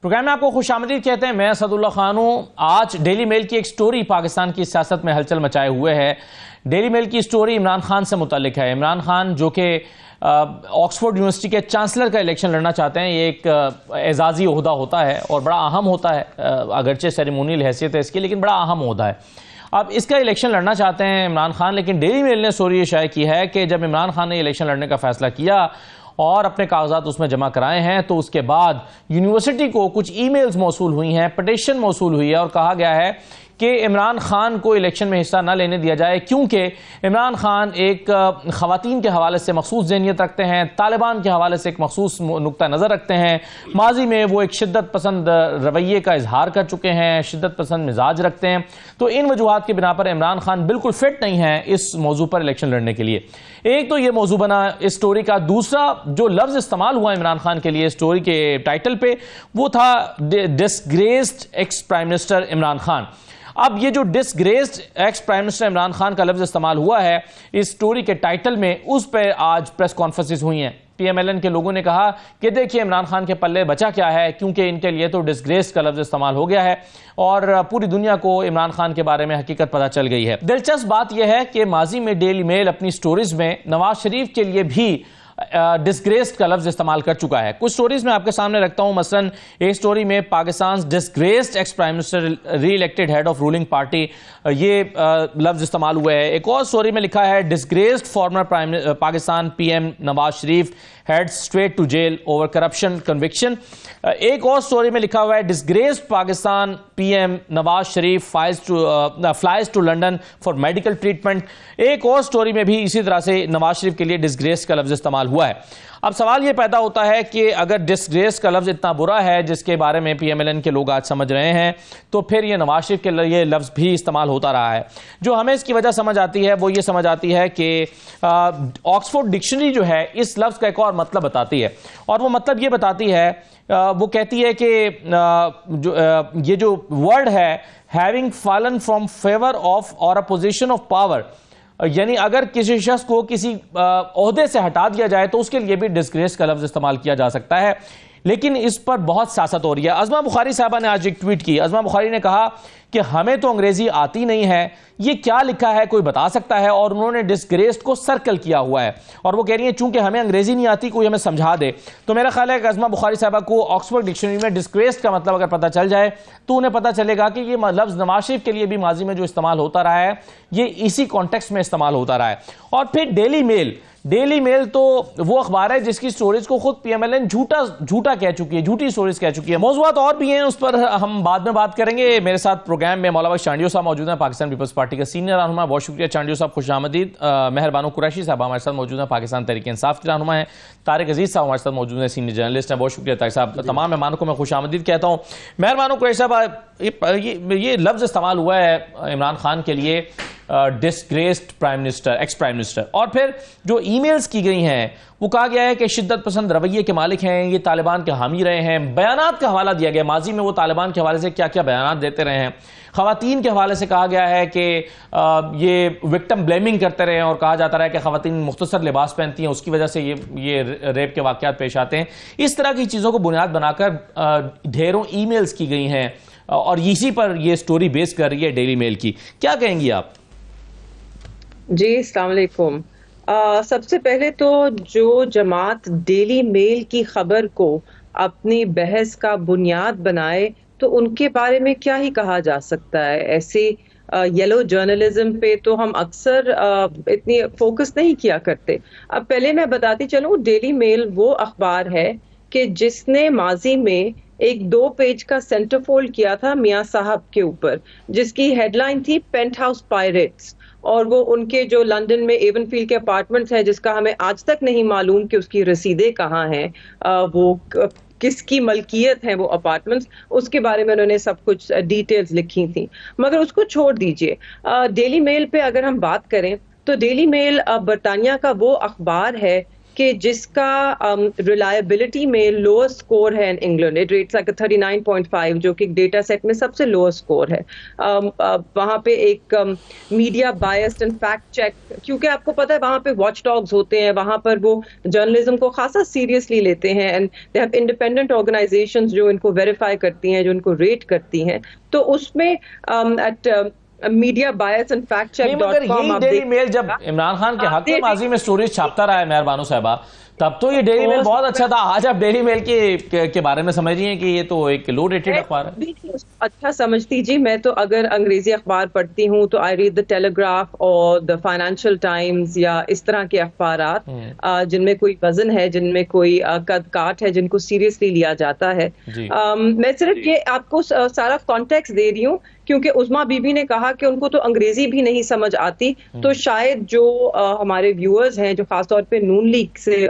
Programme में आपको खुशामदीद कहते हैं। मैं असदुल्ला खान हूं। आज डेली मेल की एक स्टोरी पाकिस्तान की सियासत में हलचल मचाए हुए है। डेली मेल की स्टोरी इमरान खान से मुतालिक है। इमरान खान जो कि ऑक्सफोर्ड यूनिवर्सिटी के चांसलर का इलेक्शन लड़ना चाहते हैं। ये एक एजाजी ओहदा होता है और बड़ा अहम होता है, अगरचे सेरेमोनियल हैसियत है इसकी, लेकिन बड़ा अहम ओहदा है। अब इसका इलेक्शन लड़ना चाहते हैं इमरान खान, लेकिन डेली मेल ने स्टोरी शाये की है कि जब इमरान खान ने इलेक्शन लड़ने का फैसला किया और अपने कागजात उसमें जमा कराए हैं, तो उसके बाद यूनिवर्सिटी को कुछ ईमेल्स मौसूल हुई हैं, पिटीशन मौसूल हुई है और कहा गया है कि इमरान खान को इलेक्शन में हिस्सा न लेने दिया जाए, क्योंकि इमरान खान एक ख़वातीन के हवाले से मखसूस ज़हनियत रखते हैं, तालिबान के हवाले से एक मखसूस नुक्ता नज़र रखते हैं। माजी में वो एक शिद्दत पसंद रवैये का इजहार कर चुके हैं, शिद्दत पसंद मिजाज रखते हैं। तो इन वजूहात की बिना पर इमरान खान बिल्कुल फिट नहीं है इस मौजू पर इलेक्शन लड़ने के लिए। एक तो ये मौजू बना इस स्टोरी का। दूसरा जो लफ्ज़ इस्तेमाल हुआ इमरान खान के लिए स्टोरी के टाइटल पे, वो था disgraced ex prime minister Imran Khan. अब ये जो disgraced ex prime minister Imran Khan का लफ्ज़ इस्तेमाल हुआ है इस स्टोरी के टाइटल में, उस पर आज प्रेस कॉन्फ्रेंसेस हुई हैं। PMLN के लोगों ने कहा कि देखिए इमरान खान के पल्ले बचा क्या है, क्योंकि इनके लिए तो डिसग्रेस्ड का लफ्ज़ इस्तेमाल हो गया है और पूरी दुनिया को इमरान खान के बारे में हकीकत पता चल गई है। दिलचस्प बात यह है कि माजी में डेली मेल अपनी स्टोरीज में नवाज शरीफ के लिए भी डिसग्रेस्ड का लफ्ज इस्तेमाल कर चुका है। कुछ स्टोरीज में आपके सामने रखता हूं। मसलन एक स्टोरी में Pakistan disgraced ex prime minister री elected head of ruling party, ये लफ्ज इस्तेमाल हुए हैं। एक और स्टोरी में लिखा है disgraced former Pakistan PM Nawaz Sharif head straight to jail over corruption conviction. एक और स्टोरी में लिखा हुआ है disgraced Pakistan PM Nawaz Sharif flies to London for medical treatment. एक और स्टोरी में भी इसी तरह से नवाज शरीफ के लिए डिसग्रेस्ड का लफ्ज इस्तेमाल हुआ है। अब सवाल यह पैदा होता है कि अगर डिसग्रेस का लफ्ज इतना बुरा है जिसके बारे में PMLN के लोग आज समझ रहे हैं, तो फिर यह नवाज शरीफ के लिए लफ्ज भी इस्तेमाल होता रहा है। जो हमें इसकी वजह समझ आती है वो ये समझ आती है कि ऑक्सफोर्ड डिक्शनरी जो है इस लफ्ज का एक और मतलब बताती है, और वो मतलब ये बताती है, वो कहती है कि ये जो वर्ड है having fallen from favour of और अ पोजीशन ऑफ पावर, यानी अगर किसी शख्स को किसी ओहदे से हटा दिया जाए तो उसके लिए भी डिसग्रेस का लफ्ज इस्तेमाल किया जा सकता है। लेकिन इस पर बहुत सियासत हो रही है। अज़मा बुखारी साहबा ने आज एक ट्वीट की। अज़मा बुखारी ने कहा कि हमें तो अंग्रेजी आती नहीं है, ये क्या लिखा है कोई बता सकता है, और उन्होंने डिसग्रेस्ड को सर्कल किया हुआ है और वो कह रही है चूंकि हमें अंग्रेजी नहीं आती कोई हमें समझा दे। तो मेरा ख्याल है कि अज़मा बुखारी साहबा को ऑक्सफोर्ड डिक्शनरी में डिसग्रेस्ड का मतलब अगर पता चल जाए तो उन्हें पता चलेगा कि ये लफ्ज़ नवाज शरीफ के लिए भी माजी में जो इस्तेमाल होता रहा है ये इसी कॉन्टेक्स्ट में इस्तेमाल होता रहा है। और फिर डेली मेल तो वो अखबार है जिसकी स्टोरीज को खुद PMLN झूठा कह चुकी है, झूठी स्टोरीज कह चुकी है। मौजूदात और भी हैं, उस पर हम बाद में बात करेंगे। मेरे साथ प्रोग्राम में मौलाना चांडियो साहब मौजूद हैं, पाकिस्तान पीपल्स पार्टी का सीनियर रहनुमा। बहुत शुक्रिया चांडियो साहब, खुशामदीद। मेहरबानो कुरैशी साहब हमारे साथ मौजूद हैं, पाकिस्तान तहरीक इंसाफ के रहनुमा है। तारिक अजीज साहब हमारे साथ मौजूद हैं, सीनियर जर्नलिस्ट हैं। बहुत शुक्रिया तारिक साहब। तमाम मेहमानों को मैं खुशामदीद कहता हूँ। मेहरबानो कुरैशी साहब, ये लफ्ज इस्तेमाल हुआ है इमरान खान के लिए disgraced prime minister, ex prime minister, और फिर जो ईमेल्स की गई हैं वो कहा गया है कि शिद्दत पसंद रवैये के मालिक हैं, ये तालिबान के हामी रहे हैं। बयानात का हवाला दिया गया, माजी में वो तालिबान के हवाले से क्या क्या बयानात देते रहे हैं। ख़वातीन के हवाले से कहा गया है कि ये विक्टिम ब्लेमिंग करते रहे हैं और कहा जाता रहा है कि ख़वातीन मुख्तसर लिबास पहनती हैं, उसकी वजह से ये रेप के वाक़यात पेश आते हैं। इस तरह की चीज़ों को बुनियाद बनाकर ढेरों ईमेल्स की गई हैं और इसी पर यह स्टोरी बेस कर रही है डेली मेल की। क्या कहेंगी आप? जी अस्सलाम वालेकुम। सबसे पहले तो जो जमात डेली मेल की खबर को अपनी बहस का बुनियाद बनाए तो उनके बारे में क्या ही कहा जा सकता है। ऐसे येलो जर्नलिज्म पे तो हम अक्सर इतनी फोकस नहीं किया करते। अब पहले मैं बताती चलूं, डेली मेल वो अखबार है कि जिसने माजी में एक 2 पेज का सेंटरफोल्ड किया था मियां साहब के ऊपर, जिसकी हेडलाइन थी पेंट हाउस पायरेट्स, और वो उनके जो लंदन में एवनफील्ड के अपार्टमेंट्स हैं जिसका हमें आज तक नहीं मालूम कि उसकी रसीदें कहाँ हैं, वो किसकी मलकियत है वो अपार्टमेंट्स, उसके बारे में उन्होंने सब कुछ डिटेल्स लिखी थी। मगर उसको छोड़ दीजिए, डेली मेल पे अगर हम बात करें तो डेली मेल बरतानिया का वो अखबार है कि जिसका रिलायबिलिटी में लोएस्ट स्कोर है in England, it rates like 39.5, जो कि डेटा सेट में सबसे लोएस्ट स्कोर है। वहाँ पे एक media biased and fact check, क्योंकि आपको पता है वहाँ पे वॉच डॉग्स होते हैं, वहाँ पर वो जर्नलिज्म को खासा सीरियसली लेते हैं, and they have independent organisations जो इनको वेरीफाई करती हैं, जो इनको रेट करती हैं। तो उसमें at media bias and fact check मगर यही डेली मेल जब इमरान खान के हक में माजी में स्टोरीज छापता रहा है मेहर बानो साहबा, तब तो ये डेली मेल बहुत अच्छा था। आज आप डेली मेल के बारे में समझ रही हैं कि ये तो एक लो रेटेड अखबार है। अच्छा समझती जी, मैं तो अगर अंग्रेजी अखबार पढ़ती हूँ तो आई रीड द टेलीग्राफ और द फाइनेंशियल टाइम्स या इस तरह के अखबारात जिनमें कोई वजन है, जिनमें कोई कद काट है, जिनको सीरियसली लिया जाता है। मैं सिर्फ ये आपको सारा कॉन्टेक्स्ट दे रही हूँ क्योंकि उस्मा बीबी ने कहा कि उनको तो अंग्रेजी भी नहीं समझ आती, तो शायद जो हमारे व्यूअर्स हैं जो खासतौर पे नून लीग से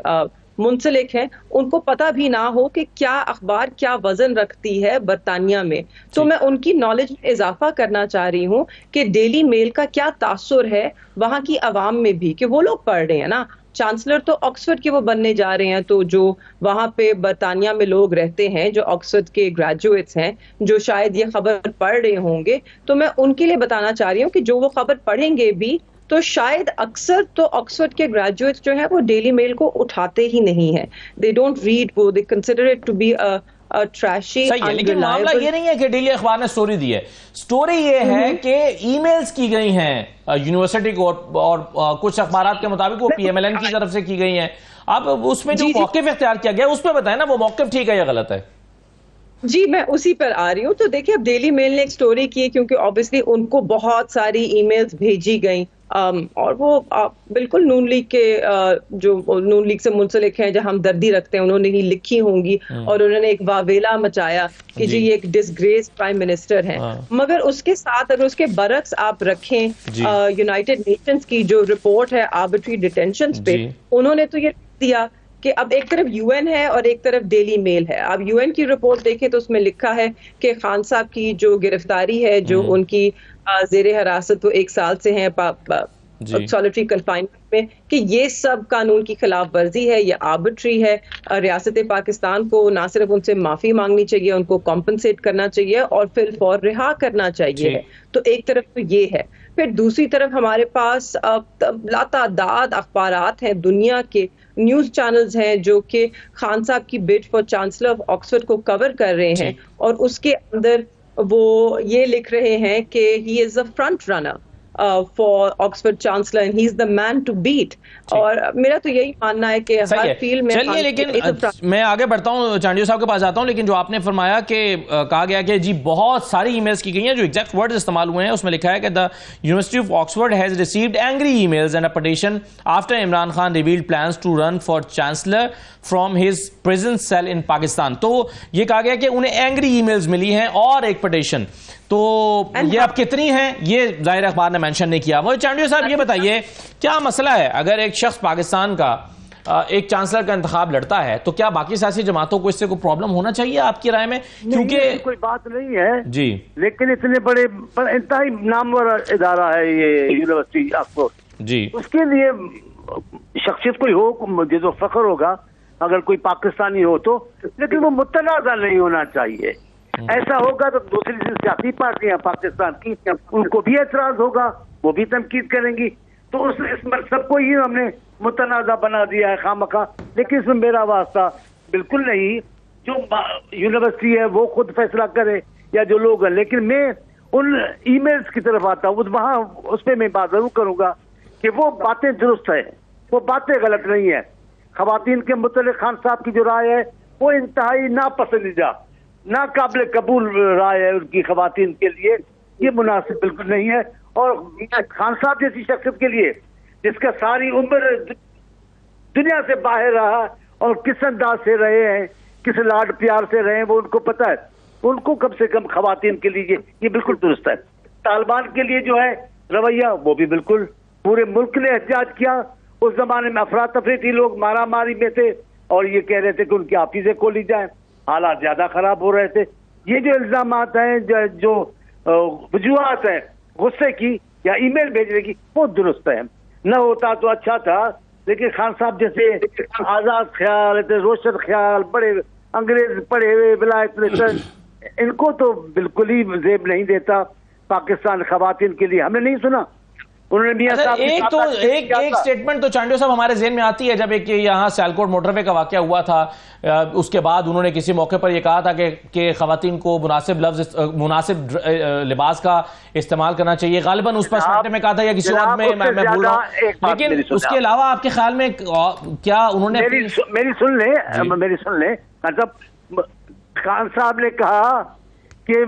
मुंसलिक हैं, उनको पता भी ना हो कि क्या अखबार क्या वजन रखती है बरतानिया में। तो मैं उनकी नॉलेज में इजाफा करना चाह रही हूँ कि डेली मेल का क्या तासुर है वहाँ की आवाम में भी, कि वो लोग पढ़ रहे हैं ना। चांसलर तो ऑक्सफोर्ड के वो बनने जा रहे हैं, तो जो वहाँ पे बरतानिया में लोग रहते हैं जो ऑक्सफोर्ड के ग्रेजुएट्स हैं, जो शायद ये खबर पढ़ रहे होंगे, तो मैं उनके लिए बताना चाह रही हूँ कि जो वो खबर पढ़ेंगे भी तो शायद अक्सर तो ऑक्सफोर्ड के ग्रेजुएट्स जो है वो डेली मेल को उठाते ही नहीं है। दे डोंट रीड, वो they consider it to be trashy. सही है, लेकिन मामला ये नहीं है कि डेली अखबार ने स्टोरी दी है। स्टोरी ये है कि ईमेल्स की गई हैं यूनिवर्सिटी को, और कुछ अखबारात के मुताबिक वो पीएमएलएन की तरफ से की गई हैं। अब उसमें जो मौक़िफ़ इख्तियार किया गया उसमें बताएं ना, वो मौक़िफ़ ठीक है या गलत है? जी, मैं उसी पर आ रही हूँ। तो देखिए, अब डेली मेल ने एक स्टोरी की क्योंकि ऑब्वियसली उनको बहुत सारी ईमेल्स भेजी गई, और वो बिल्कुल नून लीग के जो नून लीग से मुंसलिक हैं, जहाँ हम दर्दी रखते हैं, उन्होंने ही लिखी होंगी और उन्होंने एक वावेला मचाया कि जी ये एक डिसग्रेस प्राइम मिनिस्टर हैं। मगर उसके साथ अगर उसके बरक्स आप रखें यूनाइटेड नेशंस की जो रिपोर्ट है आर्बिट्री डिटेंशंस पे, उन्होंने तो ये दिया कि अब एक तरफ यूएन है और एक तरफ डेली मेल है। अब यूएन की रिपोर्ट देखें तो उसमें लिखा है कि खान साहब की जो गिरफ्तारी है, जो उनकी जेर हिरासत वो 1 साल से हैं सॉलिटरी कन्फाइनमेंट में, कि ये सब कानून की खिलाफ वर्जी है, ये आर्बिट्री है। रियासत पाकिस्तान को ना सिर्फ उनसे माफी मांगनी चाहिए, उनको कॉम्पनसेट करना चाहिए और फिर फौर रिहा करना चाहिए। तो एक तरफ तो ये है, फिर दूसरी तरफ हमारे पास लातादाद अखबारात हैं, दुनिया के न्यूज चैनल्स हैं जो कि खान साहब की bid for chancellor of Oxford को कवर कर रहे हैं, और उसके अंदर वो ये लिख रहे हैं कि he is a front runner for Oxford chancellor and he is the man to beat. और मेरा तो यही मानना है कि हर फील्ड में। चलिए, लेकिन मैं आगे बढ़ता हूं, चांडियो साहब के पास जाता हूं, लेकिन जो आपने फरमाया कि कहा गया कि जी बहुत सारी ईमेल्स की गई हैं, जो एग्जैक्ट वर्ड्स इस्तेमाल हुए हैं उसमें लिखा है कि the University of Oxford has received angry emails and a petition after Imran Khan revealed plans to run for chancellor from his prison cell in Pakistan. तो ये कहा गया कि उन्हें एंग्री ईमेल्स मिली हैं और एक पिटीशन, तो ये अब कितनी हैं ये जाहिर अखबार ने मेंशन नहीं किया। मुझे चांडियो साहब ये बताइए, क्या मसला है अगर एक शख्स पाकिस्तान का एक चांसलर का इंतखाब लड़ता है, तो क्या बाकी सियासी जमातों को इससे कोई प्रॉब्लम होना चाहिए आपकी राय में? क्योंकि कोई बात नहीं है जी, लेकिन इतने बड़े इंतहाई नामवर इदारा है ये यूनिवर्सिटी ऑक्सफोर्ड जी, उसके लिए शख्सियत कोई हो मुझे तो फख्र होगा अगर कोई पाकिस्तानी हो तो, लेकिन वो मुतनाज़ा नहीं होना चाहिए। ऐसा होगा तो दूसरी सियासी पार्टियां पाकिस्तान की, उनको भी एतराज होगा, वो भी तनकीद करेंगी। तो उस सबको ही हमने मुतनाज़ा बना दिया है खामखा। लेकिन इसमें मेरा वास्ता बिल्कुल नहीं, जो यूनिवर्सिटी है वो खुद फैसला करे या जो लोग हैं। लेकिन मैं उन ईमेल्स की तरफ आता हूँ, वहाँ उस पर मैं बात जरूर करूँगा कि वो बातें दुरुस्त है, वो बातें गलत नहीं है। खवातीन के मुतल्लिक़ खान साहब की जो राय है वो इंतहाई नापसंदीदा, नाकाबिल कबूल राय है उनकी खवातीन के लिए, ये मुनासिब बिल्कुल नहीं है। और खान साहब जैसी शख्सियत के लिए जिसका सारी उम्र दुनिया से बाहर रहा और किस अंदाज से रहे हैं, किस लाड प्यार से रहे हैं, वो उनको पता है। उनको कम से कम खवातीन के लिए ये बिल्कुल दुरुस्त है। तालिबान के लिए जो है रवैया वो भी बिल्कुल, पूरे मुल्क ने एहतजाज किया। उस जमाने में अफरा तफरी थी, लोग मारा मारी में थे और ये कह रहे थे कि उनकी ऑफिसें खोली जाए, हालात ज्यादा खराब हो रहे थे। ये जो इल्जामात हैं, जो वजूहात हैं गुस्से की या ईमेल भेजने की, वो दुरुस्त है। न होता तो अच्छा था लेकिन खान साहब जैसे आजाद ख्याल, रोशन ख्याल, बड़े अंग्रेज पढ़े हुए विलायत, इनको तो बिल्कुल ही जेब नहीं देता पाकिस्तान खवातीन के लिए। हमने नहीं सुना उन्होंने मियां साहब एक स्टेटमेंट तो चांडियो साहब हमारे जेहन में आती है, जब एक यहाँ सियालकोट मोटरवे का वाकया हुआ था, उसके बाद उन्होंने किसी मौके पर यह कहा था कि खवातीन को मुनासिब लिबास का इस्तेमाल करना चाहिए। गालिबन उस पर स्टेटमेंट में कहा था या किसी और में मैं भूल रहा हूं, लेकिन उसके अलावा आपके ख्याल में क्या उन्होंने मेरी सुन ले मतलब खान साहब ने कहा कि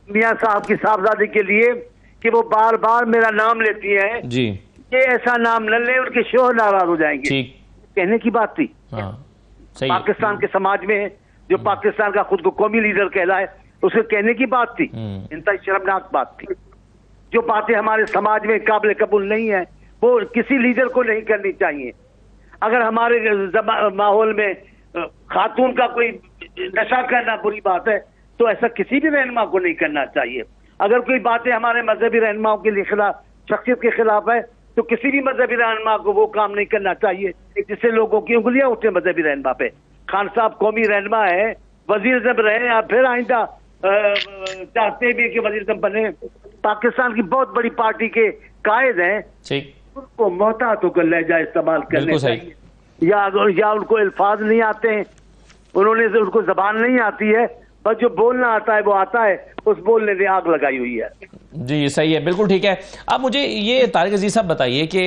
मियां साहब की साहबजादी के लिए कि वो बार बार मेरा नाम लेती हैं जी, ये ऐसा नाम न ले, उनके शोहर नाराज हो जाएंगे। ठीक कहने की बात थी। सही पाकिस्तान के समाज में जो पाकिस्तान का खुद को कौमी लीडर कहलाए, उसके कहने की बात थी। इंतहाई शर्मनाक बात थी। जो बातें हमारे समाज में काबिल कबूल नहीं है, वो किसी लीडर को नहीं करनी चाहिए। अगर हमारे माहौल में खातून का कोई नशा करना बुरी बात है, तो ऐसा किसी भी रहनुमा को नहीं करना चाहिए। अगर कोई बातें हमारे मजहबी रहनुमाओं के लिए खिलाफ, शख्सियत के खिलाफ है, तो किसी भी मजहबी रहनुमा को वो काम नहीं करना चाहिए जिससे लोगों की उंगलियां उठे मजहबी रहनुमा पे। खान साहब कौमी रहनुमा है, वजीर जब रहे या फिर आइंदा चाहते भी कि वजीर जब बने, पाकिस्तान की बहुत बड़ी पार्टी के कायद हैं, उनको मोहतात होकर लहजा इस्तेमाल करने चाहिए। या उनको अल्फाज नहीं आते हैं, उनको जबान नहीं आती है, बस जो बोलना आता है वो आता है, उस बोलने ने आग लगाई हुई है। जी सही है, बिल्कुल ठीक है। अब मुझे ये तारिक अजीज साहब बताइए कि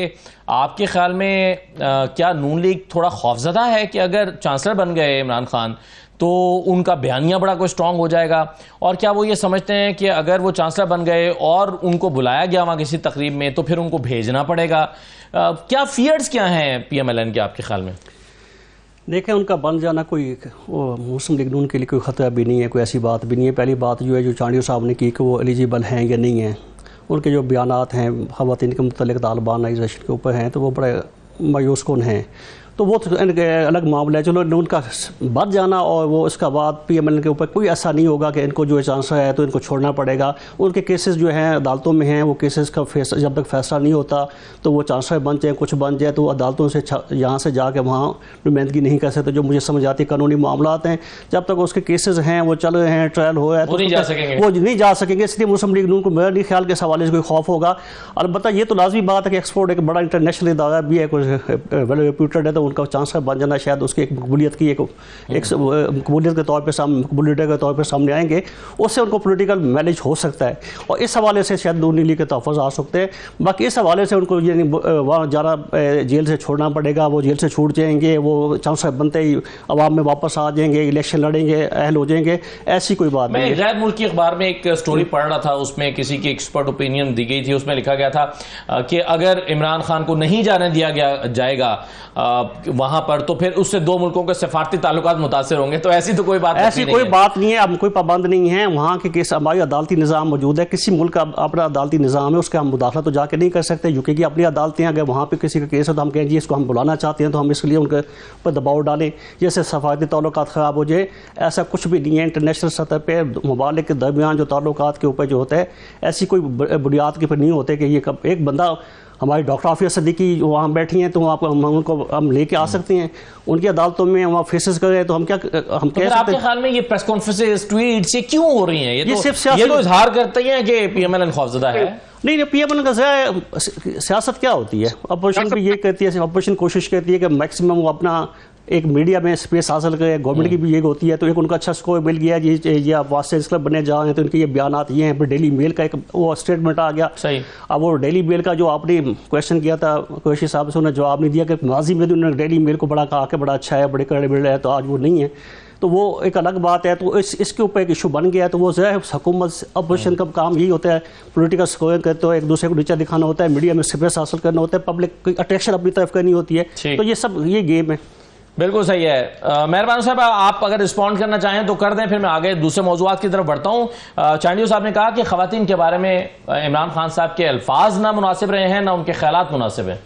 आपके ख्याल में क्या नून लीग थोड़ा खौफजदा है कि अगर चांसलर बन गए इमरान खान तो उनका बयानिया बड़ा कोई स्ट्रांग हो जाएगा, और क्या वो ये समझते हैं कि अगर वो चांसलर बन गए और उनको बुलाया गया वहां किसी तकरीब में तो फिर उनको भेजना पड़ेगा? क्या फियर्स क्या हैं PMLN के आपके ख्याल में? देखें, उनका बन जाना कोई मुस्लिम लीग नून के लिए कोई ख़तरा भी नहीं है, कोई ऐसी बात भी नहीं है। पहली बात जो है, जो चांडियो साहब ने की कि वो एलिजिबल हैं या नहीं हैं, उनके जो बयानात हैं ख़वातीन के मुतल्लिक़ तालिबानाइजेशन के ऊपर हैं, तो वो बड़े मायूस कुन हैं। तो वो अलग मामला है। चलो, उनका बच जाना और वो उसका बाद PMLN के ऊपर कोई ऐसा नहीं होगा कि इनको जो है चांसलर है तो इनको छोड़ना पड़ेगा। उनके केसेस जो हैं अदालतों में हैं, वो केसेस का जब तक फैसला नहीं होता तो वो चांसलर बन जाए, कुछ बन जाए, तो अदालतों से यहाँ से जाके वहाँ नुमाइंदगी नहीं कर सकते। जो मुझे समझ आती कानूनी मामला हैं, जब तक उसके केसेस हैं, वो चल रहे हैं, ट्रायल हो रहा है, तो वो नहीं जा सकेंगे। इसलिए मुस्लिम लीग नून को मेरा नहीं ख्याल के इस हवाले से कोई खौफ होगा। अलबत्ता ये तो लाजमी बात है कि एक्सपोर्ट एक बड़ा इंटरनेशनल इदारा भी है, वेल रेप्यूटेड है, तो उनका चांसलर बन जाना शायद उसकी एक मकबूलियत की एक मकबूलियत के तौर पे लीडर के तौर पे सामने आएंगे। उससे उनको पॉलिटिकल मैनेज हो सकता है और इस हवाले से शायद नून लीग के तहफ़्फ़ुज़ आ सकते हैं। बाकी इस हवाले से उनको यानी वहाँ जाना, जेल से छोड़ना पड़ेगा, वो जेल से छूट जाएंगे, वो चांसलर बनते ही अवाम में वापस आ जाएंगे, इलेक्शन लड़ेंगे, अहल हो जाएंगे, ऐसी कोई बात नहीं। मैं गैर मुल्की अखबार में एक स्टोरी पढ़ रहा था, उसमें किसी की एक्सपर्ट ओपिनियन दी गई थी। उसमें लिखा गया था कि अगर इमरान खान को नहीं जाने दिया जाएगा वहां पर, तो फिर उससे दो मुल्कों के सफारती ताल्लुकात मुतासिर होंगे। तो ऐसी तो कोई बात नहीं है। अब कोई पाबंद नहीं है। वहाँ के केस, हमारी अदालती निज़ाम मौजूद है। किसी मुल्क का अपना अदालती निज़ाम है, उसका हम मुदाखला तो जाके नहीं कर सकते। यूके की अपनी अदालतें हैं, अगर वहाँ पे किसी का केस है तो हम कहेंगे इसको हम बुलाना चाहते हैं, तो हम इसलिए उनके पर दबाव डालें जैसे सफारती ताल्लुकात ख़राब हो जाए। ऐसा कुछ भी नहीं है। इंटरनेशनल सतह पर ममालिक के दरमियान जो ताल्लुकात के ऊपर जो होता है, ऐसी कोई बुनियाद के ऊपर नहीं होते कि ये एक बंदा, हमारी डॉक्टर आफिया सिद्दीकी वहाँ बैठी हैं तो उनको हम लेके आ सकते हैं उनकी अदालतों में, वहाँ फेसेस कर रहे हैं, तो हम क्या कह सकते हैं? आपके ख्याल में ये प्रेस कॉन्फ्रेंसेस, ट्वीट से क्यों हो रही हैं? ये तो इजहार करते हैं कि PMLN खौफजदा है। नहीं, PMLN का सियासत क्या होती है? अपोजिशन भी ये कहती है, अपोजिशन कोशिश करती है कि मैक्सिमम वो अपना एक मीडिया में स्पेस हासिल करे। गवर्नमेंट की भी ये होती है, तो एक उनका अच्छा स्कोर मिल गया जी, ये आप वास्ते क्लब बने जा रहे हैं, तो इनके ये बयानात ये हैं। फिर डेली मेल का एक वो स्टेटमेंट आ गया। सही। अब वो डेली मेल का जो आपने क्वेश्चन किया था कुरैशी साहब से, उन्होंने जवाब नहीं दिया कि माजी में तो उन्होंने डेली मेल को बड़ा कहा कि बड़ा अच्छा है, बड़े क्रेडिबल है, तो आज वो नहीं है, तो वो एक अलग बात है। तो इसके ऊपर एक इशू बन गया है। तो वो जो है हुकूमत, अपोजिशन का काम यही होता है, पॉलिटिकल स्कोरिंग करते हो, एक दूसरे को नीचा दिखाना होता है, मीडिया में स्पेस हासिल करना होता है, पब्लिक की अट्रैक्शन अपनी तरफ करनी होती है। तो ये सब ये गेम है। बिल्कुल सही है। मेहरबान साहब, आप अगर रिस्पॉन्ड करना चाहें तो कर दें, फिर मैं आगे दूसरे मौजूआत की तरफ बढ़ता हूँ। चांडियो साहब ने कहा कि खवातीन के बारे में इमरान खान साहब के अल्फाज ना मुनासिब रहे हैं, ना उनके ख्यालात मुनासिब हैं।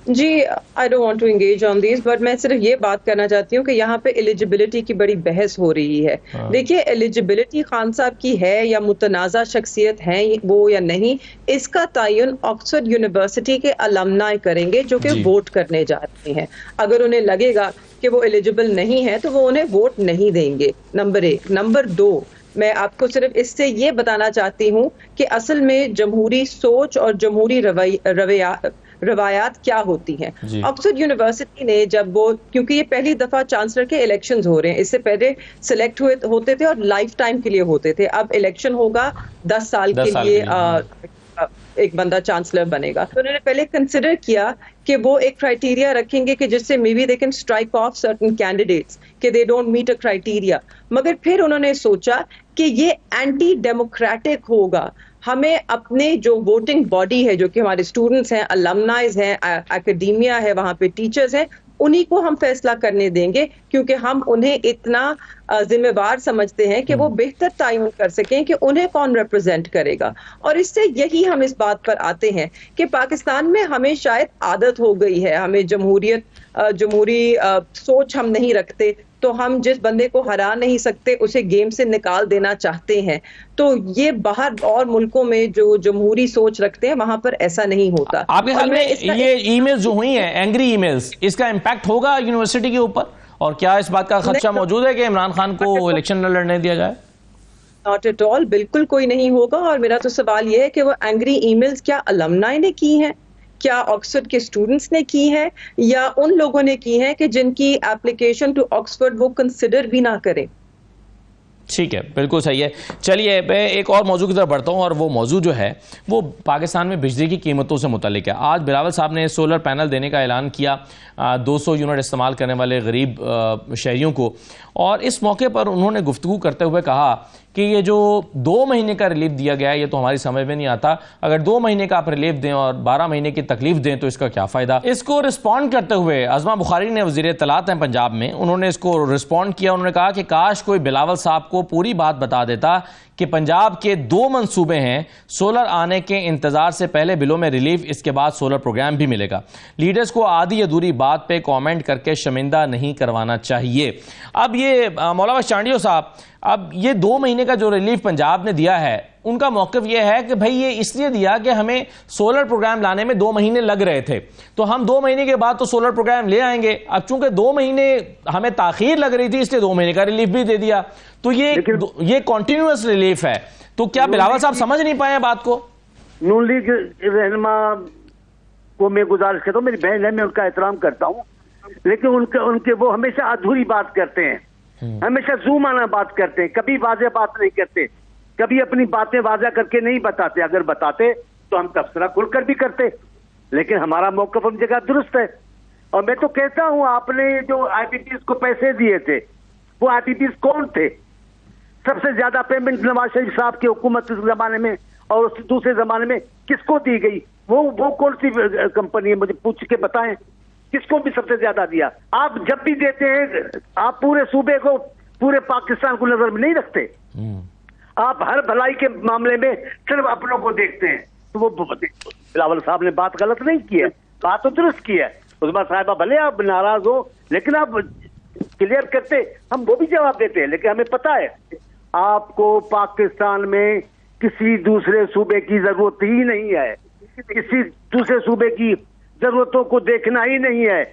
जी, I don't want to engage on this, but मैं सिर्फ ये बात करना चाहती हूँ कि यहाँ पे एलिजिबिलिटी की बड़ी बहस हो रही है। देखिए, एलिजिबिलिटी खान साहब की है या मुतनाज़ा शख्सियत है वो या नहीं, इसका तयन ऑक्सफोर्ड यूनिवर्सिटी के अलमनाई करेंगे जो कि वोट करने जा रहे हैं। अगर उन्हें लगेगा कि वो एलिजिबल नहीं है तो वो उन्हें वोट नहीं देंगे, नंबर 1। नंबर 2, मैं आपको सिर्फ इससे ये बताना चाहती हूँ कि असल में जमहूरी सोच और जमहूरी रवायात क्या होती हैं। ऑक्सफोर्ड यूनिवर्सिटी ने जब वो, क्योंकि ये पहली दफा चांसलर के इलेक्शंस हो रहे हैं, इससे पहले सिलेक्ट होते थे और लाइफ टाइम के लिए होते थे, अब इलेक्शन होगा 10 साल के लिए एक बंदा चांसलर बनेगा। तो उन्होंने पहले कंसिडर किया कि वो एक क्राइटेरिया रखेंगे कि जिससे maybe they can strike off certain candidates कि they don't meet a criteria, मगर फिर उन्होंने सोचा कि ये एंटी डेमोक्रेटिक होगा। हमें अपने जो वोटिंग बॉडी है, जो कि हमारे स्टूडेंट्स हैं, अलमनाइज हैं, एकेडमिया है, वहां पे टीचर्स हैं, उन्हीं को हम फैसला करने देंगे, क्योंकि हम उन्हें इतना जिम्मेवार समझते हैं कि वो बेहतर तयन कर सकें कि उन्हें कौन रिप्रेजेंट करेगा। और इससे यही हम इस बात पर आते हैं कि पाकिस्तान में हमें शायद आदत हो गई है, हमें जमहूरी सोच हम नहीं रखते, तो हम जिस बंदे को हरा नहीं सकते उसे गेम से निकाल देना चाहते हैं। तो ये बाहर और मुल्कों में जो जमहूरी सोच रखते हैं वहां पर ऐसा नहीं होता। आपके ख्याल में ये ईमेल्स जो हुई हैं, एंग्री ईमेल्स, इसका इम्पैक्ट होगा यूनिवर्सिटी के ऊपर? और क्या इस बात का खदशा मौजूद है कि इमरान खान को इलेक्शन न लड़ने दिया जाए? नॉट एट ऑल, बिल्कुल कोई नहीं होगा। और मेरा तो सवाल यह है कि वो एंग्री ईमेल्स क्या अलमनाई ने की हैं, क्या ऑक्सफोर्ड के स्टूडेंट्स ने की है, या उन लोगों ने की है कि जिनकी एप्लीकेशन टू ऑक्सफोर्ड वो कंसिडर भी ना करें? ठीक है, बिल्कुल सही है। चलिए मैं एक और मौजू की तरफ बढ़ता हूँ, और वो मौजू जो है वो पाकिस्तान में बिजली की कीमतों से मुतालिक है। आज बिलावल साहब ने सोलर पैनल देने का ऐलान किया 200 यूनिट इस्तेमाल करने वाले गरीब शहरियों को, और इस मौके पर उन्होंने गुफ्तगू करते हुए कहा कि ये जो 2 महीने का रिलीफ दिया गया है ये तो हमारी समझ में नहीं आता। अगर 2 महीने का आप रिलीफ दें और 12 महीने की तकलीफ दें तो इसका क्या फ़ायदा। इसको रिस्पॉन्ड करते हुए अज़मा बुखारी ने, वज़ीर इत्तलात हैं पंजाब में, उन्होंने इसको रिस्पॉन्ड किया। उन्होंने कहा कि काश कोई बिलावल साहब को पूरी बात बता देता कि पंजाब के 2 मंसूबे हैं, सोलर आने के इंतजार से पहले बिलों में रिलीफ, इसके बाद सोलर प्रोग्राम भी मिलेगा। लीडर्स को आधी अधूरी बात पे कमेंट करके शर्मिंदा नहीं करवाना चाहिए। अब ये मौलाना चांडियो साहब, अब ये 2 महीने का जो रिलीफ पंजाब ने दिया है, उनका मौक़िफ़ ये है कि भाई ये इसलिए दिया कि हमें सोलर प्रोग्राम लाने में 2 महीने लग रहे थे, तो हम 2 महीने के बाद तो सोलर प्रोग्राम ले आएंगे। अब चूंकि 2 महीने हमें ताखीर लग रही थी, इसलिए 2 महीने का रिलीफ भी दे दिया। तो ये कॉन्टिन्यूअस रिलीफ है। तो क्या बिलावल साहब समझ नहीं पाए बात को? नून लीग रहनुमा को मैं गुजारिश करता हूँ, मेरी बहन है, मैं उनका एहतराम करता हूँ, लेकिन उनके वो हमेशा अधूरी बात करते हैं, हमेशा जूम आना बात करते हैं, कभी वाज़ेह बात नहीं करते, कभी अपनी बातें वाज़ेह करके नहीं बताते। अगर बताते तो हम तबसरा खुलकर भी करते, लेकिन हमारा मौक़िफ़ उन जगह दुरुस्त है। और मैं तो कहता हूँ, आपने जो IPPs को पैसे दिए थे, वो IPPs कौन थे? सबसे ज्यादा पेमेंट नवाज शरीफ साहब की हुकूमत के जमाने में और उसके दूसरे जमाने में किसको दी गई? वो कौन सी कंपनी है? मुझे पूछ के बताएं, किसको भी सबसे ज्यादा दिया? आप जब भी देते हैं, आप पूरे सूबे को, पूरे पाकिस्तान को नजर में नहीं रखते। आप हर भलाई के मामले में सिर्फ अपनों को देखते हैं। तो वो बिलावल साहब ने बात गलत नहीं की है, बात तो दुरुस्त की है। उस्मा साहिबा, भले आप नाराज हो, लेकिन आप क्लियर करते, हम वो भी जवाब देते हैं। लेकिन हमें पता है आपको पाकिस्तान में किसी दूसरे सूबे की जरूरत ही नहीं है, किसी दूसरे सूबे की जरूरतों को देखना ही नहीं है,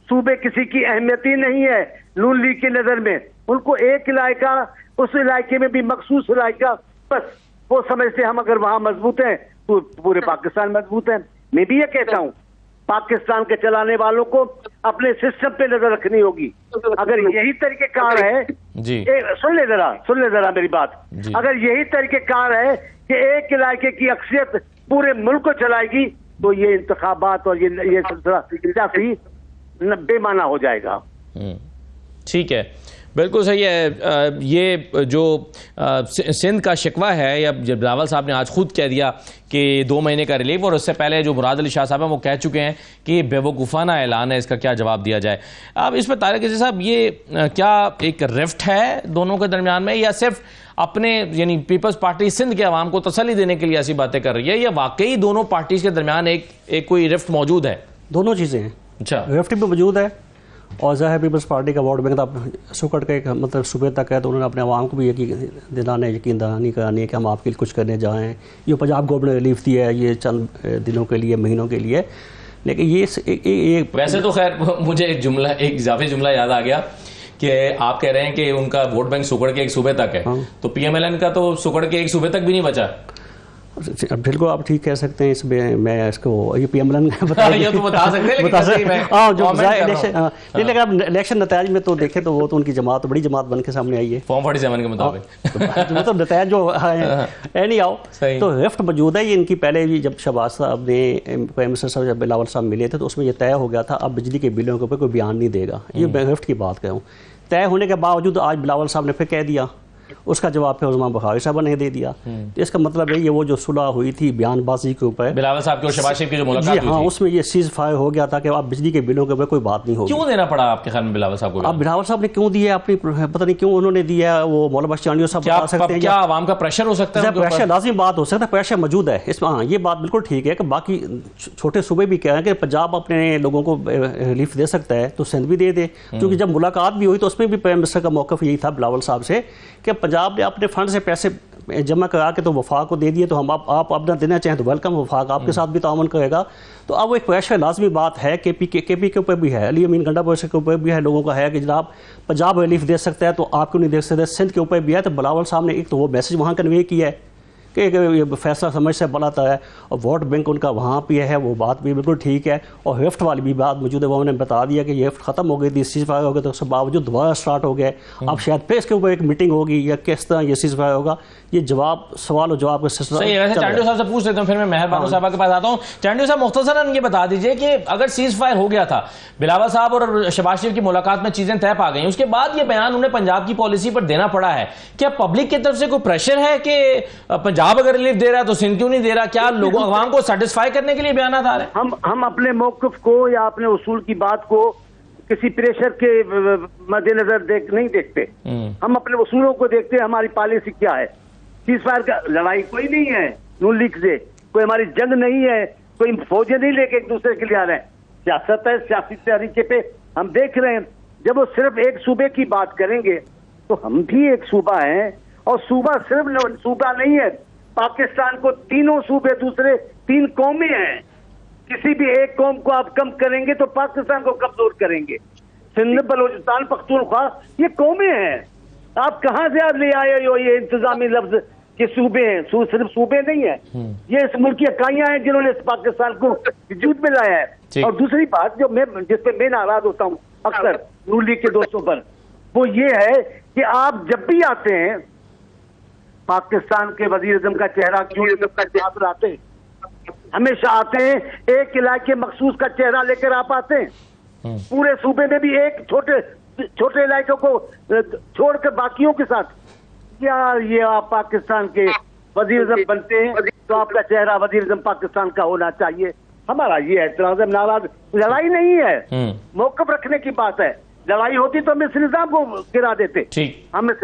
सूबे किसी की अहमियत ही नहीं है नून लीग की नजर में। उनको एक इलाका, उस इलाके में भी मखसूस इलाका, बस वो समझते हम अगर वहां मजबूत हैं तो पूरे पाकिस्तान मजबूत है। मैं भी ये कहता हूँ, पाकिस्तान के चलाने वालों को अपने सिस्टम पे नजर रखनी होगी। अगर यही तरीकेकार है, सुन ले जरा मेरी बात, अगर यही तरीकेकार है कि एक इलाके की अक्सरियत पूरे मुल्क को चलाएगी, तो ये इंतखाबात और ये सिलसिला काफी बेमाना हो जाएगा। ठीक है, बिल्कुल सही है। ये जो सिंध का शिकवा है, या बिलावल साहब ने आज खुद कह दिया कि 2 महीने का रिलीफ, और उससे पहले जो मुराद अली शाह साहब हैं वो कह चुके हैं कि बेवकूफ़ाना ऐलान है, इसका क्या जवाब दिया जाए। अब इस पर तारिक अजीज साहब, ये क्या एक रिफ्ट है दोनों के दरमियान में, या सिर्फ अपने यानी पीपल्स पार्टी सिंध के अवाम को तसल्ली देने के लिए ऐसी बातें कर रही है, या वाकई दोनों पार्टीज के दरमियान एक कोई रिफ्ट मौजूद है? दोनों चीज़ें हैं। अच्छा, लेफ्ट भी मौजूद है और ज़ाहिर पीपल्स पार्टी का वोट बैंक तक सुकड़ के मतलब सुबह तक है, तो उन्होंने अपने आवाम को भी यकीन दहानी करानी है कि हम आपके लिए कुछ करने जाएँ। ये पंजाब गवर्नमेंट रिलीफ दी है ये चंद दिनों के लिए, महीनों के लिए, लेकिन ये वैसे तो खैर मुझे एक इजाफी जुमला याद आ गया कि आप कह रहे हैं कि उनका वोट बैंक सुकड़ के एक सूबे तक है, तो पीएमएलएन का तो सुकड़ के एक सूबे तक भी नहीं बचा। बिल्कुल आप ठीक कह सकते हैं, इसमें मैं इसको ये पीएमएलएन बता सकते हैं, बता सकते हैं। हाँ, जो लेकिन अब इलेक्शन नतायज में तो देखें तो वो तो उनकी जमात बड़ी जमात बन के सामने आई है फॉर्म 47 के मुताबिक। मतलब नतायज जो है नहीं आओ तो लेफ्ट मौजूद है। ये इनकी पहले भी जब शहबाज साहब ने प्राइम मिनिस्टर साहब जब बिलावल साहब मिले थे तो उसमें ये तय हो गया था अब बिजली के बिलों के ऊपर कोई बयान नहीं देगा। ये लेफ्ट की बात कर रहा हूँ। तय होने के बावजूद आज बिलावल साहब ने फिर कह दिया, उसका जवाब फिर उस्मान बुखारी साहब ने दे दिया। तो इसका मतलब है ये वो जो सुलह हुई थी बयानबाजी के ऊपर बिलावल साहब की और शहबाज शरीफ की जो मुलाकात हुई थी, हाँ, उसमें ये सीज फायर हो गया था कि अब बिजली के बिलों के ऊपर कोई बात नहीं होगी। क्यों देना पड़ा आपके ख्याल में बिलावल साहब को? अब बिलावल साहब ने क्यों दिया अपनी पता नहीं क्यों उन्होंने दिया, वो मौलाना चांडियो साहब बता सकते हैं। क्या आवाम का प्रेशर हो सकता है? प्रेशर लाजिम बात हो सकता है, प्रेशर मौजूद है इसमें। हाँ, ये बात बिल्कुल ठीक है कि बाकी छोटे सूबे भी कह रहे हैं कि पंजाब अपने लोगों को रिलीफ दे सकता है तो सिंध भी दे दे, क्योंकि जब मुलाकात भी हुई तो उसमें भी प्राइम मिनिस्टर का मौक़िफ़ यही था बिलावल साहब से कि पंजाब ने अपने फंड से पैसे जमा करा के तो वफाक को दे दिए, तो हम आप अपना देना चाहें तो वेलकम, वफाक आपके साथ भी ताउन करेगा। तो अब वो एक प्रेशर लाजमी बात है के पी के ऊपर भी है, अली अमीन गंडा के ऊपर भी है, लोगों का है कि जनाब पंजाब रिलीफ दे सकता है तो आप क्यों नहीं दे सकते। सिंध के ऊपर भी है। तो बिलावल साहब ने एक तो वो मैसेज वहाँ कन्वे किया है कि ये फैसला समझ से बनाता है और वोट बैंक उनका वहाँ पे है, वो बात भी बिल्कुल ठीक है। और लेफ्ट वाली भी बात मौजूद है, वो उन्होंने बता दिया कि ये ख़त्म हो गई थी, सीज़ फायर हो गया, तो उसके बावजूद दोबारा स्टार्ट हो गए। अब शायद प्रेस के ऊपर एक मीटिंग होगी या किस तरह ये सीज़ फायर होगा, ये जवाब सवाल और जवाब का सिलसिला सही है। वैसे चांडियो साहब से पूछ लेता हूँ, फिर मैं मेहर बानो साहब के पास आता हूँ। चांडियो साहब मुख्तसरन ये बता दीजिए कि अगर सीज़ फायर हो गया था, बिलावल साहब और शहबाज शरीफ की मुलाकात में चीजें तय पा गई, उसके बाद ये बयान उन्हें पंजाब की पॉलिसी पर देना पड़ा है, क्या पब्लिक की तरफ से कोई प्रेशर है कि पंजाब अगर रिलीफ दे रहा है तो सिंध क्यों नहीं दे रहा? क्या लोगों आवाम को सेटिस्फाई करने के लिए बयान आ रहे हैं? हम अपने मौक़िफ़ को या अपने उसूल की बात को किसी प्रेशर के मद्देनजर नहीं देखते। हम अपने उसूलों को देखते हैं, हमारी पॉलिसी क्या है। सीज़ फायर का लड़ाई कोई नहीं है नून लीग से, कोई हमारी जंग नहीं है, कोई फौजें नहीं लेके एक दूसरे के लिए आ रहे हैं। सियासत है, सियासी तरीके पे हम देख रहे हैं। जब वो सिर्फ एक सूबे की बात करेंगे तो हम भी एक सूबा हैं, और सूबा सिर्फ सूबा नहीं है। पाकिस्तान को तीनों सूबे, दूसरे 3 कौमें हैं। किसी भी एक कौम को आप कम करेंगे तो पाकिस्तान को कमजोर करेंगे। सिंध, बलोचिस्तान, पख्तूनख्वा ये कौमें हैं। आप कहां से आप ले आए हो ये इंतजामी लफ्ज के सूबे हैं? सिर्फ सूबे नहीं है, ये इस मुल्क की इकाइयां हैं जिन्होंने इस पाकिस्तान को वजूद में लाया है। और दूसरी बात जो जिसपे मैं नाराज होता हूँ अक्सर नून लीग के दोस्तों पर, वो ये है कि आप जब भी आते हैं पाकिस्तान के वज़ीर-ए-आज़म का चेहरा क्यों लेकर आते हैं? हमेशा आते हैं एक इलाके मखसूस का चेहरा लेकर आप आते हैं। पूरे सूबे में भी एक छोटे इलाकों को छोड़कर बाकियों के साथ, यार ये आप पाकिस्तान के वज़ीर-ए-आज़म बनते हैं तो आपका चेहरा वज़ीर-ए-आज़म पाकिस्तान का होना चाहिए। हमारा ये एतराज़ है। नाराज लड़ाई नहीं है, मौक़िफ़ रखने की बात है। लड़ाई होती तो हम इस निज़ाम को गिरा देते। ठीक, हम इस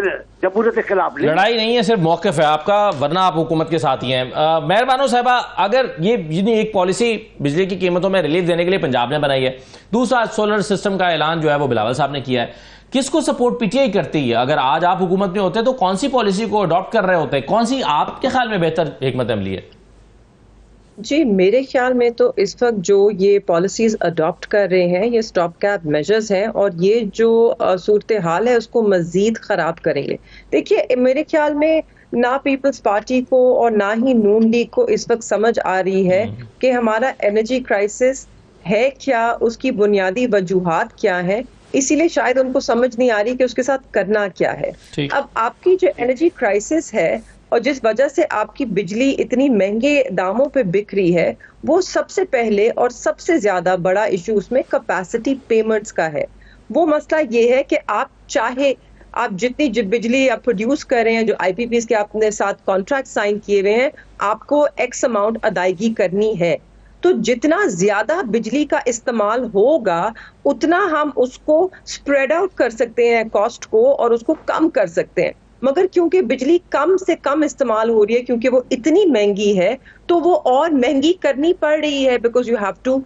जमहूरियत के खिलाफ लड़ाई नहीं है, सिर्फ मौक़िफ़ है आपका, वरना आप हुकूमत के साथ ही हैं। मेहर बानो साहिबा, अगर ये एक पॉलिसी बिजली की कीमतों में रिलीफ देने के लिए पंजाब ने बनाई है, दूसरा सोलर सिस्टम का ऐलान जो है वो बिलावल साहब ने किया है, किसको सपोर्ट पीटीआई करती है? अगर आज आप हुकूमत में होते तो कौन सी पॉलिसी को अडॉप्ट कर रहे होते? कौन सी आपके ख्याल में बेहतर हिकमत अमली है? जी, मेरे ख्याल में तो इस वक्त जो ये पॉलिसीज अडॉप्ट कर रहे हैं ये स्टॉप गैप मेजर्स हैं, और ये जो सूरत हाल है उसको मजीद ख़राब करेंगे। देखिए, मेरे ख्याल में ना पीपल्स पार्टी को और ना ही नून लीग को इस वक्त समझ आ रही है कि हमारा एनर्जी क्राइसिस है क्या, उसकी बुनियादी वजूहात क्या है। इसीलिए शायद उनको समझ नहीं आ रही कि उसके साथ करना क्या है। अब आपकी जो एनर्जी क्राइसिस है और जिस वजह से आपकी बिजली इतनी महंगे दामों पे बिक रही है, वो सबसे पहले और सबसे ज्यादा बड़ा इशू उसमें कैपेसिटी पेमेंट्स का है। वो मसला ये है कि आप चाहे आप जितनी बिजली आप प्रोड्यूस कर रहे हैं, जो आईपीपीज के आपने साथ कॉन्ट्रैक्ट साइन किए हुए हैं, आपको एक्स अमाउंट अदायगी करनी है। तो जितना ज्यादा बिजली का इस्तेमाल होगा उतना हम उसको स्प्रेड आउट कर सकते हैं कॉस्ट को, और उसको कम कर सकते हैं। मगर क्योंकि बिजली कम से कम इस्तेमाल हो रही है, क्योंकि वो इतनी महंगी है, तो वो और महंगी करनी पड़ रही है, because you have to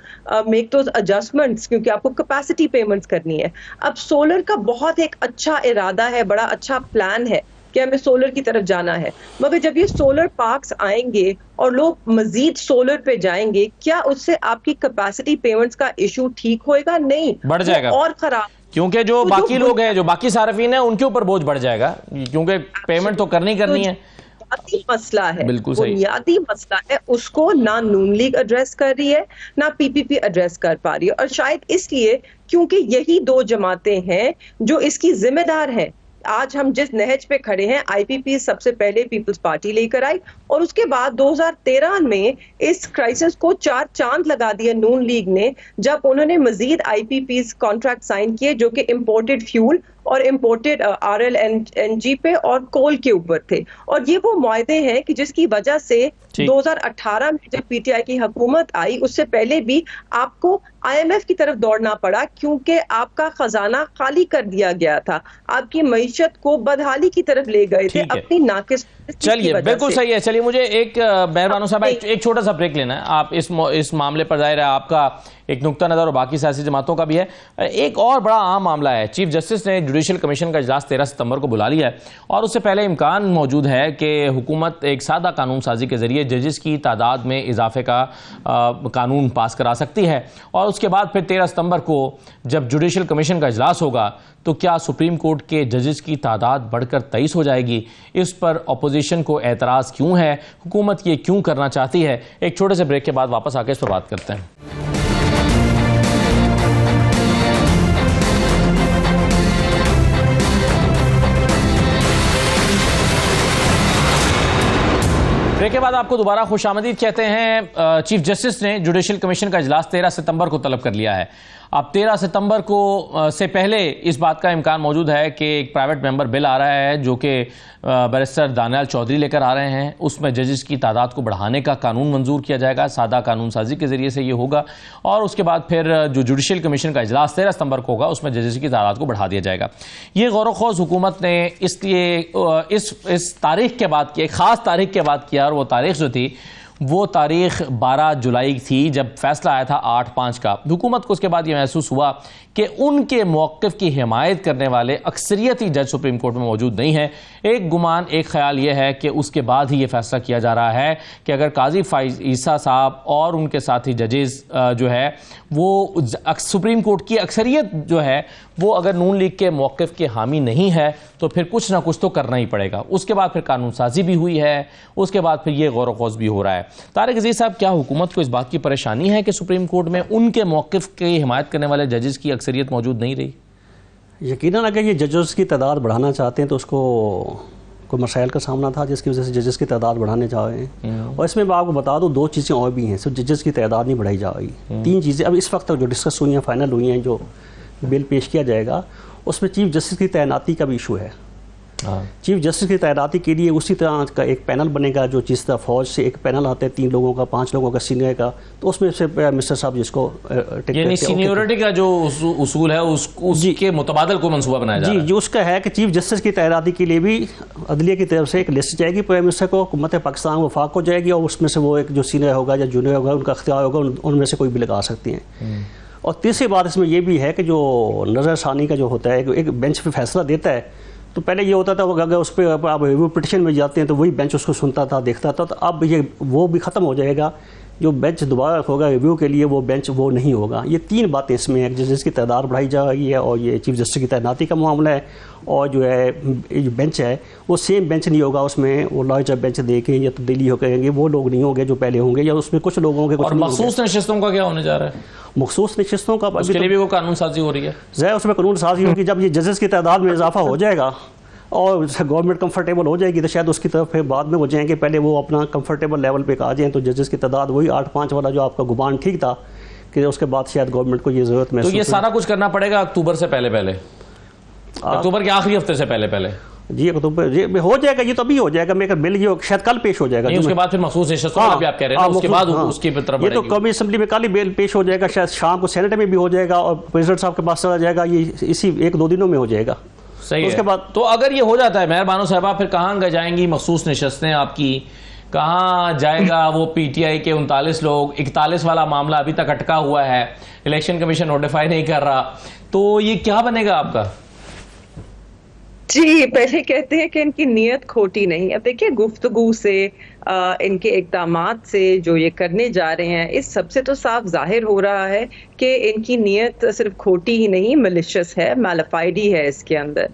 make those adjustments, क्योंकि आपको कैपेसिटी पेमेंट्स करनी है। अब सोलर का बहुत एक अच्छा इरादा है, बड़ा अच्छा प्लान है कि हमें सोलर की तरफ जाना है, मगर जब ये सोलर पार्क्स आएंगे और लोग मजीद सोलर पे जाएंगे, क्या उससे आपकी कैपेसिटी पेमेंट्स का इशू ठीक होएगा? नहीं, बढ़ जाएगा और खराब, क्योंकि जो बाकी लोग हैं, जो बाकी सार्फिन हैं, उनके ऊपर बोझ बढ़ जाएगा, क्योंकि पेमेंट तो करनी है। बुनियादी मसला है, बिल्कुल सही, बुनियादी मसला है, उसको ना नून लीग एड्रेस कर रही है, ना पीपीपी एड्रेस कर पा रही है, और शायद इसलिए क्योंकि यही दो जमातें हैं जो इसकी जिम्मेदार हैं। आज हम जिस नहज पे खड़े हैं, आईपीपी सबसे पहले पीपल्स पार्टी लेकर आई, और उसके बाद 2013 में इस क्राइसिस को 4 चांद लगा दिया नून लीग ने, जब उन्होंने मजीद आईपीपी कॉन्ट्रैक्ट साइन किए जो कि इंपोर्टेड फ्यूल और इंपोर्टेड RLNG पे और कोल के ऊपर थे। और ये वो मुआहदे हैं कि जिसकी वजह से 2018 में जब पीटीआई की हुकूमत आई, उससे पहले भी आपको IMF की तरफ दौड़ना पड़ा, क्योंकि आपका खजाना खाली कर दिया गया था, आपकी मईशत को बदहाली की तरफ ले गए थे अपनी नाकिस। चलिए, बिल्कुल सही है। चलिए, मुझे एक मेहरबानो साहब एक छोटा सा ब्रेक लेना है। आप इस मामले पर जाहिर है आपका एक नुक्ता नज़र और बाकी सियासी जमातों का भी है। एक और बड़ा आम मामला है, चीफ जस्टिस ने जुडिशल कमीशन का इजलास 13 सितंबर को बुला लिया है, और उससे पहले इम्कान मौजूद है कि हुकूमत एक सादा कानून साजी के जरिए जजेस की तादाद में इजाफे का कानून पास करा सकती है। और उसके बाद फिर 13 सितंबर को जब जुडिशल कमीशन का इजलास होगा, तो क्या सुप्रीम कोर्ट के जजेस की तादाद बढ़कर 23 हो जाएगी? इस पर अपोजिशन को एतराज़ क्यों है? हुकूमत ये क्यों करना चाहती है? एक छोटे से ब्रेक के बाद वापस आके इस पर बात करते हैं। ब्रेक के बाद आपको दोबारा खुशामदीद कहते हैं। चीफ जस्टिस ने जुडिशल कमीशन का इजलास 13 सितंबर को तलब कर लिया है। अब 13 सितंबर को से पहले इस बात का इम्कान मौजूद है कि एक प्राइवेट मेंबर बिल आ रहा है जो कि बैरिस्टर दानियाल चौधरी लेकर आ रहे हैं। उसमें जजेस की तादाद को बढ़ाने का कानून मंजूर किया जाएगा, सादा कानून साजी के जरिए से ये होगा। और उसके बाद फिर जो जुडिशल कमीशन का इजलास 13 सितंबर को होगा, उसमें जजेस की तादाद को बढ़ा दिया जाएगा। ये गौर-ओ-ख़ौज़ हुकूमत ने इसलिए इस तारीख के बाद की, एक ख़ास तारीख के बाद किया, और वो तारीख जो थी वो तारीख 12 जुलाई थी, जब फैसला आया था 8/5 का। हुकूमत को उसके बाद ये महसूस हुआ कि उनके मौक़िफ़ की हिमायत करने वाले अक्सरियती जज सुप्रीम कोर्ट में मौजूद नहीं है। एक गुमान, एक ख्याल ये है कि उसके बाद ही ये फैसला किया जा रहा है कि अगर काजी फ़ाइज़ ईसा साहब और उनके साथी जजेस जो है वो सुप्रीम कोर्ट की अक्सरियत जो है वो अगर नून लीग के मौक़िफ़ के हामी नहीं है, तो फिर कुछ ना कुछ तो करना ही पड़ेगा। उसके बाद फिर कानून साजी भी हुई है, उसके बाद फिर ये गौर-ओ-ख़ौज़ भी हो रहा है। तारिक अज़ीज़ साहब, क्या हुकूमत को इस बात की परेशानी है कि सुप्रीम कोर्ट में उनके मौक़िफ़ की हिमायत करने वाले जजेस की अक्सरियत मौजूद नहीं रही? यकीनन अगर ये जजेस की तादाद बढ़ाना चाहते हैं तो उसको कोई मसाइल का सामना था जिसकी वजह से जजेस की तादाद बढ़ाने जा रहे हैं। और इसमें मैं आपको बता दूं, 2 चीज़ें और भी हैं। सिर्फ जजेस की तादाद नहीं बढ़ाई जा रही, 3 चीज़ें अब इस वक्त तक जो डिस्कस हुई हैं, फाइनल हुई हैं, जो बिल पेश किया जाएगा उसमें चीफ जस्टिस की तैनाती का भी इशू है। चीफ जस्टिस की तैनाती के लिए उसी तरह का एक पैनल बनेगा, जो जिस तरह फौज से एक पैनल आता है 3 लोगों का, 5 लोगों का सीनियर का, तो उसमें से मिनिस्टर साहब जिसको यानी सीनियरिटी का जो उसूल है उसके मुतबादल को मंसूबा बनाया जा रहा है। जी, उसका है कि चीफ जस्टिस की तैनाती के लिए भी अदलिया की तरफ से एक लिस्ट जाएगी प्राइम मिनिस्टर को, हुकूमत पाकिस्तान वफाक हो जाएगी, और उसमें से वो एक जो सीनियर होगा या जूनियर होगा उनका अख्तियार होगा, उनमें से कोई भी लगा सकती हैं। और तीसरी बात इसमें यह भी है कि जो नज़रसानी का जो होता है, एक बेंच पे फैसला देता है, तो पहले ये होता था वो अगर उस पर आप रिव्यू पिटिशन में जाते हैं तो वही बेंच उसको सुनता था, देखता था। तो अब ये वो भी ख़त्म हो जाएगा, जो बेंच दोबारा होगा रिव्यू के लिए वो बेंच वो नहीं होगा। ये 3 बातें इसमें है, जजेस की तादाद बढ़ाई जा रही है, और ये चीफ जस्टिस की तैनाती का मामला है, और जो है जो बेंच है वो सेम बेंच नहीं होगा, उसमें वो लॉयर बेंच देके या तब्दीली हो करेंगे, वो लोग नहीं होंगे जो पहले होंगे, या उसमें कुछ लोग होंगे। और मखसूस नशिस्तों का क्या होने जा रहा है? मखसूस नशिस्तों का उसके लिए भी वो कानून साजी हो रही है। ज़ाहिर उसमें कानून साजी होगी जब ये जजेस की तादाद में इजाफा हो जाएगा और गवर्नमेंट कंफर्टेबल हो जाएगी, तो शायद उसकी तरफ फिर बाद में हो जाएंगे। पहले वो अपना कंफर्टेबल लेवल पे आ जाएँ, तो जजेस की तादाद वही 8/5 वाला जो आपका गुमान ठीक था, कि उसके बाद शायद गवर्नमेंट को ये ज़रूरत महसूस। तो ये सारा कुछ करना पड़ेगा अक्टूबर से पहले, अक्टूबर के आखिरी हफ्ते से पहले। जी, अक्टूबर ये हो जाएगा, ये तो अभी हो जाएगा। मेरा बिल ये शायद कल पेश हो जाएगा, उसके बाद फिर मखसूस नशिस्तों का भी आप कह रहे हैं, उसके बाद उसकी तरफ ये तो कौमी असम्बली में कल ही बिल पेश हो जाएगा, शायद शाम को सेनेट में भी हो जाएगा, और प्रेसिडेंट साहब के पास चला जाएगा, ये इसी 1-2 दिनों में हो जाएगा। सही उसके है। बाद तो अगर ये हो जाता है मेहर बानो साहबा, फिर कहाँ जाएंगी मखसूस नशस्तें आपकी, कहाँ जाएगा वो पीटीआई के 39 लोग? 41 वाला मामला अभी तक अटका हुआ है, इलेक्शन कमीशन नोटिफाई नहीं कर रहा, तो ये क्या बनेगा आपका? जी, पहले कहते हैं कि इनकी नीयत खोटी नहीं। अब देखिए, गुफ्तगू से इनके इक़दामात से जो ये करने जा रहे हैं, इस सबसे तो साफ जाहिर हो रहा है कि इनकी नीयत सिर्फ खोटी ही नहीं, मैलिशियस है, मैलिफाइड ही है इसके अंदर।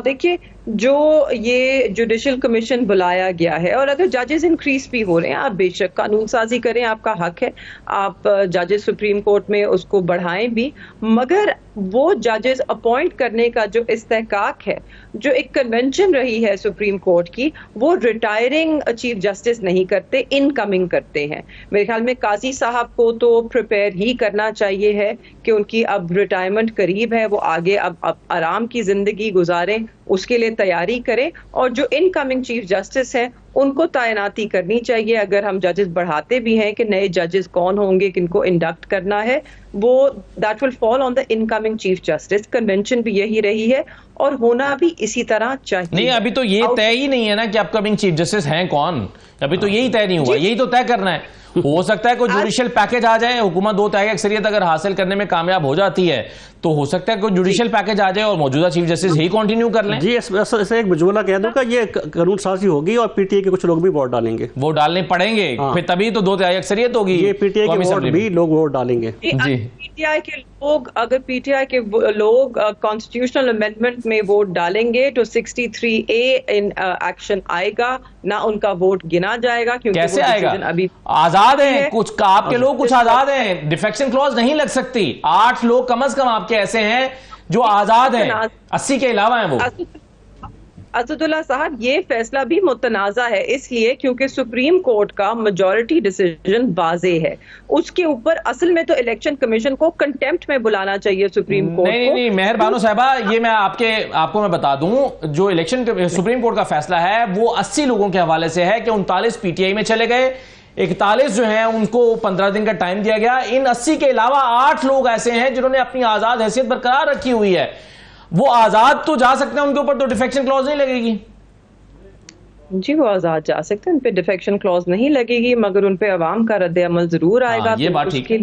देखिए, जो ये जुडिशल कमीशन बुलाया गया है, और अगर जजेस इंक्रीज भी हो रहे हैं, आप बेशक कानून साजी करें, आपका हक है, आप जजेस सुप्रीम कोर्ट में उसको बढ़ाएं भी, मगर वो जजेस अपॉइंट करने का जो इस्तेहकाक है, जो एक कन्वेंशन रही है सुप्रीम कोर्ट की, वो रिटायरिंग चीफ जस्टिस नहीं करते, इनकमिंग करते हैं। मेरे ख्याल में काजी साहब को तो प्रिपेयर ही करना चाहिए है कि उनकी अब रिटायरमेंट करीब है, वो आगे अब आराम की जिंदगी गुजारें, उसके लिए तैयारी करें, और जो इनकमिंग चीफ जस्टिस हैं उनको तैनाती करनी चाहिए। अगर हम जजेस बढ़ाते भी हैं कि नए जजेस कौन होंगे, किनको इंडक्ट करना है, वो that will fall on the incoming chief justice. Convention भी यही रही है और होना भी इसी तरह चाहिए। नहीं, अभी तो ये तय ही नहीं है ना कि अपकमिंग चीफ जस्टिस हैं कौन, अभी तो यही तय नहीं हुआ, यही तो तय करना है। हो सकता है कोई जुडिशियल पैकेज आ जाए, हुकूमत 2 तिहाई अक्सरियत अगर हासिल करने में कामयाब हो जाती है तो हो सकता है कोई जुडिशियल पैकेज आ जाए और मौजूदा चीफ जस्टिस ही कंटिन्यू कर लें। जी, ऐसे एक जुमला कह दूं कि ये कानून साजी होगी और पीटीआई के कुछ लोग भी वोट डालेंगे, वोट डालने पड़ेंगे, फिर तभी तो 2 तिहाई अक्सरियत होगी। ये पीटीआई के वोट भी लोग वोट डालेंगे। जी, अगर पीटीआई के लोग कॉन्स्टिट्यूशनल अमेंडमेंट में वोट डालेंगे तो 63A इन एक्शन आएगा, ना उनका वोट गिना जाएगा, क्योंकि कैसे वो आएगा? अभी आजाद हैं कुछ आपके लोग, कुछ आजाद हैं, डिफेक्शन क्लॉज नहीं लग सकती। 8 लोग कम से कम आपके ऐसे हैं जो आजाद हैं, 80 के अलावा हैं वो। असदुल्ला साहब, ये फैसला भी मुतनाज़ा है, इसलिए क्योंकि सुप्रीम कोर्ट का मेजॉरिटी डिसीजन वाज़े है। उसके ऊपर असल में तो इलेक्शन कमीशन को कंटेम्प्ट में बुलाना चाहिए सुप्रीम कोर्ट को। नहीं, मेहर बानो साहबा, ये मैं आपको मैं बता दूं, जो इलेक्शन सुप्रीम कोर्ट का फैसला है वो 80 लोगों के हवाले से है कि 39 पीटीआई में चले गए, 41 जो हैं उनको 15 दिन का टाइम दिया गया। इन 80 के अलावा 8 लोग ऐसे हैं जिन्होंने अपनी आजाद हैसियत बरकरार रखी हुई है, वो आजाद तो जा सकते हैं, उनके ऊपर तो डिफेक्शन क्लॉज नहीं लगेगी। जी, वो आजाद जा सकते हैं, उन पे डिफेक्शन क्लॉज नहीं लगेगी, मगर उन पे अवाम का रद्द अमल जरूर आएगा। ये बात ठीक है।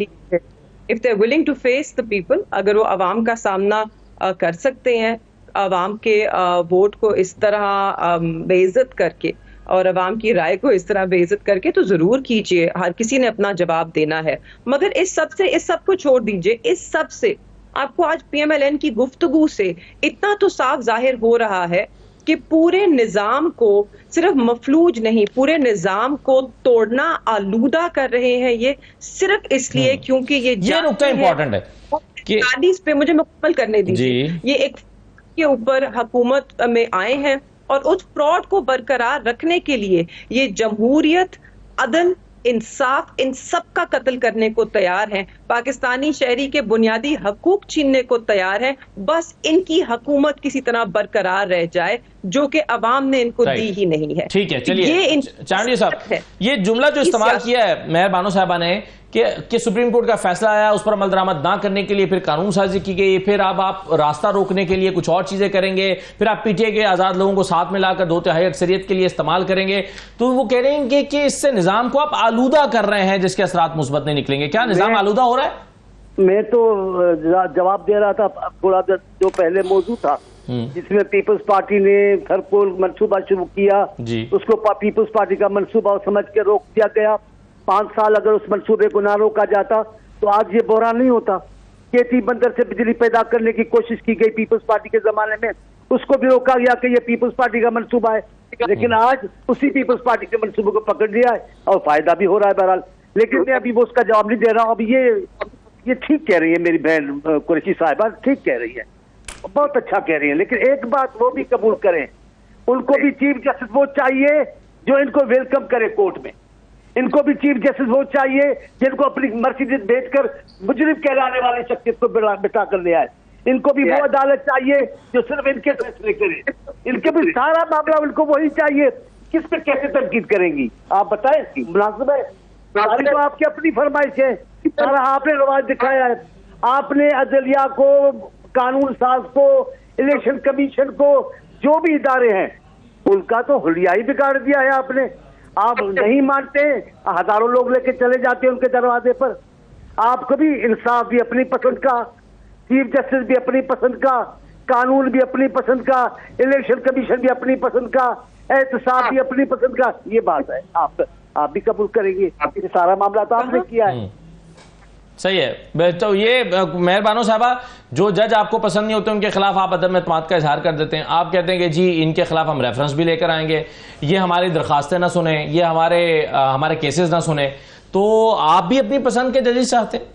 If they are willing to face the people, अगर वो अवाम का सामना कर सकते हैं, अवाम के वोट को इस तरह बेइज्जत करके और अवाम की राय को इस तरह बेइज्जत करके, तो जरूर कीजिए, हर किसी ने अपना जवाब देना है। मगर इस सब को छोड़ दीजिए, इस सब से आपको आज पीएमएलएन की गुफ्तगू से इतना तो साफ जाहिर हो रहा है कि पूरे निजाम को सिर्फ मफलूज नहीं, पूरे निजाम को तोड़ना आलूदा कर रहे हैं ये, सिर्फ इसलिए क्योंकि ये नुकता इंपॉर्टेंट है कि इस पे मुझे मुकम्मल करने दीजिए। ये एक के ऊपर हुकूमत में आए हैं और उस फ्रॉड को बरकरार रखने के लिए ये जमहूरियत, अदल, इंसाफ, इन सब का कत्ल करने को तैयार हैं। पाकिस्तानी शहरी के बुनियादी हकूक छीनने को तैयार हैं, बस इनकी हुकूमत किसी तरह बरकरार रह जाए, जो कि अवाम ने इनको दी ही नहीं है। ठीक है, चलिए चांडी साहब, ये जुमला जो इस्तेमाल किया है मेहर बानो साहबा ने कि सुप्रीम कोर्ट का फैसला आया, उस पर अमल दरामद ना करने के लिए फिर कानून साजी की गई, फिर अब आप रास्ता रोकने के लिए कुछ और चीजें करेंगे, फिर आप पीटीआई के आजाद लोगों को साथ में लाकर 2 तिहाई अक्सरियत के लिए इस्तेमाल करेंगे, तो वो कह रहे हैं कि इससे निजाम को आप आलूदा कर रहे हैं जिसके असरात मुस्बत नहीं निकलेंगे। क्या निजाम आलूदा हो रहा है? मैं तो जवाब दे रहा था थोड़ा जो पहले मौजूद था, जिसमें पीपल्स पार्टी ने भरपूर मंसूबा शुरू किया, उसको पीपल्स पार्टी का मंसूबा समझ के रोक दिया गया। 5 साल अगर उस मंसूबे को ना रोका जाता तो आज ये बहरान नहीं होता। केटी बंदर से बिजली पैदा करने की कोशिश की गई पीपल्स पार्टी के जमाने में, उसको भी रोका गया कि ये पीपल्स पार्टी का मंसूबा है, लेकिन आज उसी पीपल्स पार्टी के मंसूबे को पकड़ लिया है और फायदा भी हो रहा है बहरहाल। लेकिन मैं अभी वो उसका जवाब नहीं दे रहा हूँ। अभी ये ठीक कह रही है मेरी बहन कुरैशी साहिबा, ठीक कह रही है, बहुत अच्छा कह रही है, लेकिन एक बात वो भी कबूल करें, उनको भी चीफ जस्टिस वो चाहिए जो इनको वेलकम करे कोर्ट में। इनको भी चीफ जस्टिस वो चाहिए जिनको अपनी मर्जी भेजकर मुजरिम कहलाने वाले शख्सियत को बिठा कर ले आए। इनको भी वो अदालत चाहिए जो सिर्फ इनके फैसले करे। इनके भी सारा मामला उनको वही चाहिए। किस पे कैसे तनकीद करेंगी आप बताएं? मुनासिब है? तो आपकी अपनी फरमाइश है, सारा आपने रवाज दिखाया है। आपने अदलिया को, कानून साज को इलेक्शन कमीशन को, जो भी इदारे हैं, उनका तो हुलिया ही बिगाड़ दिया है आपने। आप नहीं मानते, हजारों लोग लेके चले जाते हैं उनके दरवाजे पर। आप कभी इंसाफ भी अपनी पसंद का, चीफ जस्टिस भी अपनी पसंद का, कानून भी अपनी पसंद का, इलेक्शन कमीशन भी अपनी पसंद का, एहतसाब भी अपनी पसंद का, ये बात है। आप भी कबूल करेंगे, ये सारा मामला तो आपने किया है। सही है। तो ये मेहरबानो साहबा, जो जज आपको पसंद नहीं होते उनके खिलाफ आप अदम एतमाद का इजहार कर देते हैं। आप कहते हैं कि जी इनके खिलाफ हम रेफरेंस भी लेकर आएंगे, ये हमारी दरखास्तें ना सुने, ये हमारे केसेस ना सुने, तो आप भी अपनी पसंद के जजेस चाहते हैं?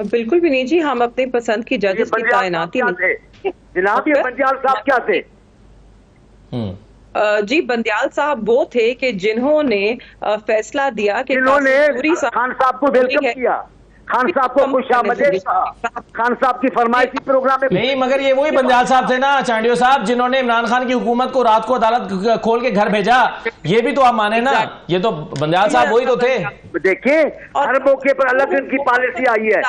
बिल्कुल भी नहीं जी, हम अपनी पसंद की जजेस की तैनाती नहीं। जनाब ये बंदियाल साहब क्या थे? जी बंदियाल साहब वो थे कि जिन्होंने फैसला दिया कि खान साहब को वेलकम किया, खान साहब को खुशामदीद कहा, खान साहब की फरमाइशी प्रोग्राम में नहीं, मगर ये वही बंदियाल साहब थे ना चांडियो साहब, जिन्होंने इमरान खान की हुकूमत को रात को अदालत खोल के घर भेजा। ये भी तो आप माने ना, ये तो बंदियाल साहब वही तो थे। देखिए हर मौके पर अलग इनकी पॉलिसी आई है,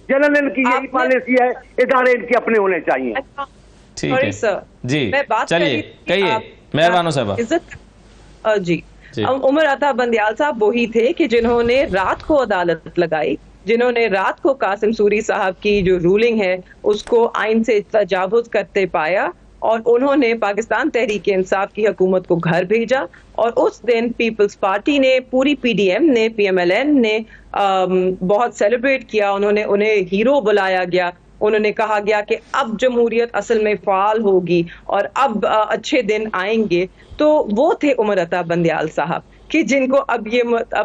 जनरल इनकी यही पॉलिसी है, इदारे इनके अपने होने चाहिए। ठीक है सर जी, चलिए कहिए मेहरबानो साहब। इज्जत जी, उमर अता बंदियाल साहब वही थे कि जिन्होंने रात को अदालत लगाई, जिन्होंने रात को कासिम सूरी साहब की जो रूलिंग है उसको आइन से तजावुज करते पाया, और उन्होंने पाकिस्तान तहरीक इंसाफ की हुकूमत को घर भेजा। और उस दिन पीपल्स पार्टी ने, पूरी PDM ने, PMLN ने बहुत सेलिब्रेट किया, उन्हें हीरो बुलाया गया। उन्होंने कहा गया कि अब जमहूरियत असल में फाल होगी और अब अच्छे दिन आएंगे। तो वो थे उमर अता बंदियाल साहब कि जिनको अब ये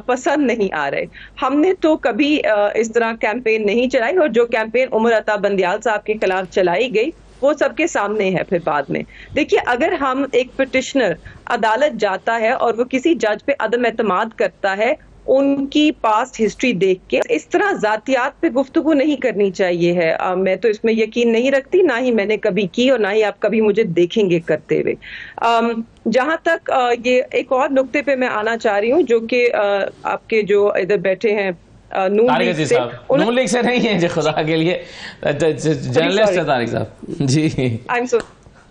पसंद नहीं आ रहे। हमने तो कभी इस तरह कैंपेन नहीं चलाई, और जो कैंपेन उमर अता बंदियाल साहब के खिलाफ चलाई गई वो सबके सामने है। फिर बाद में देखिए, अगर हम एक पिटिशनर अदालत जाता है और वो किसी जज पे अदम एतमाद करता है उनकी पास्ट हिस्ट्री देख के, इस तरह जातियात पे गुफ्तगू नहीं करनी चाहिए है। मैं तो इसमें यकीन नहीं रखती, ना ही मैंने कभी की और ना ही आप कभी मुझे देखेंगे करते हुए। जहां तक ये एक और नुक्ते पे मैं आना चाह रही हूँ, जो कि आपके जो इधर बैठे हैं नून लीग से नहीं है जी, खुदा के लिए जर्नलिस्ट है तारिक साहब जी।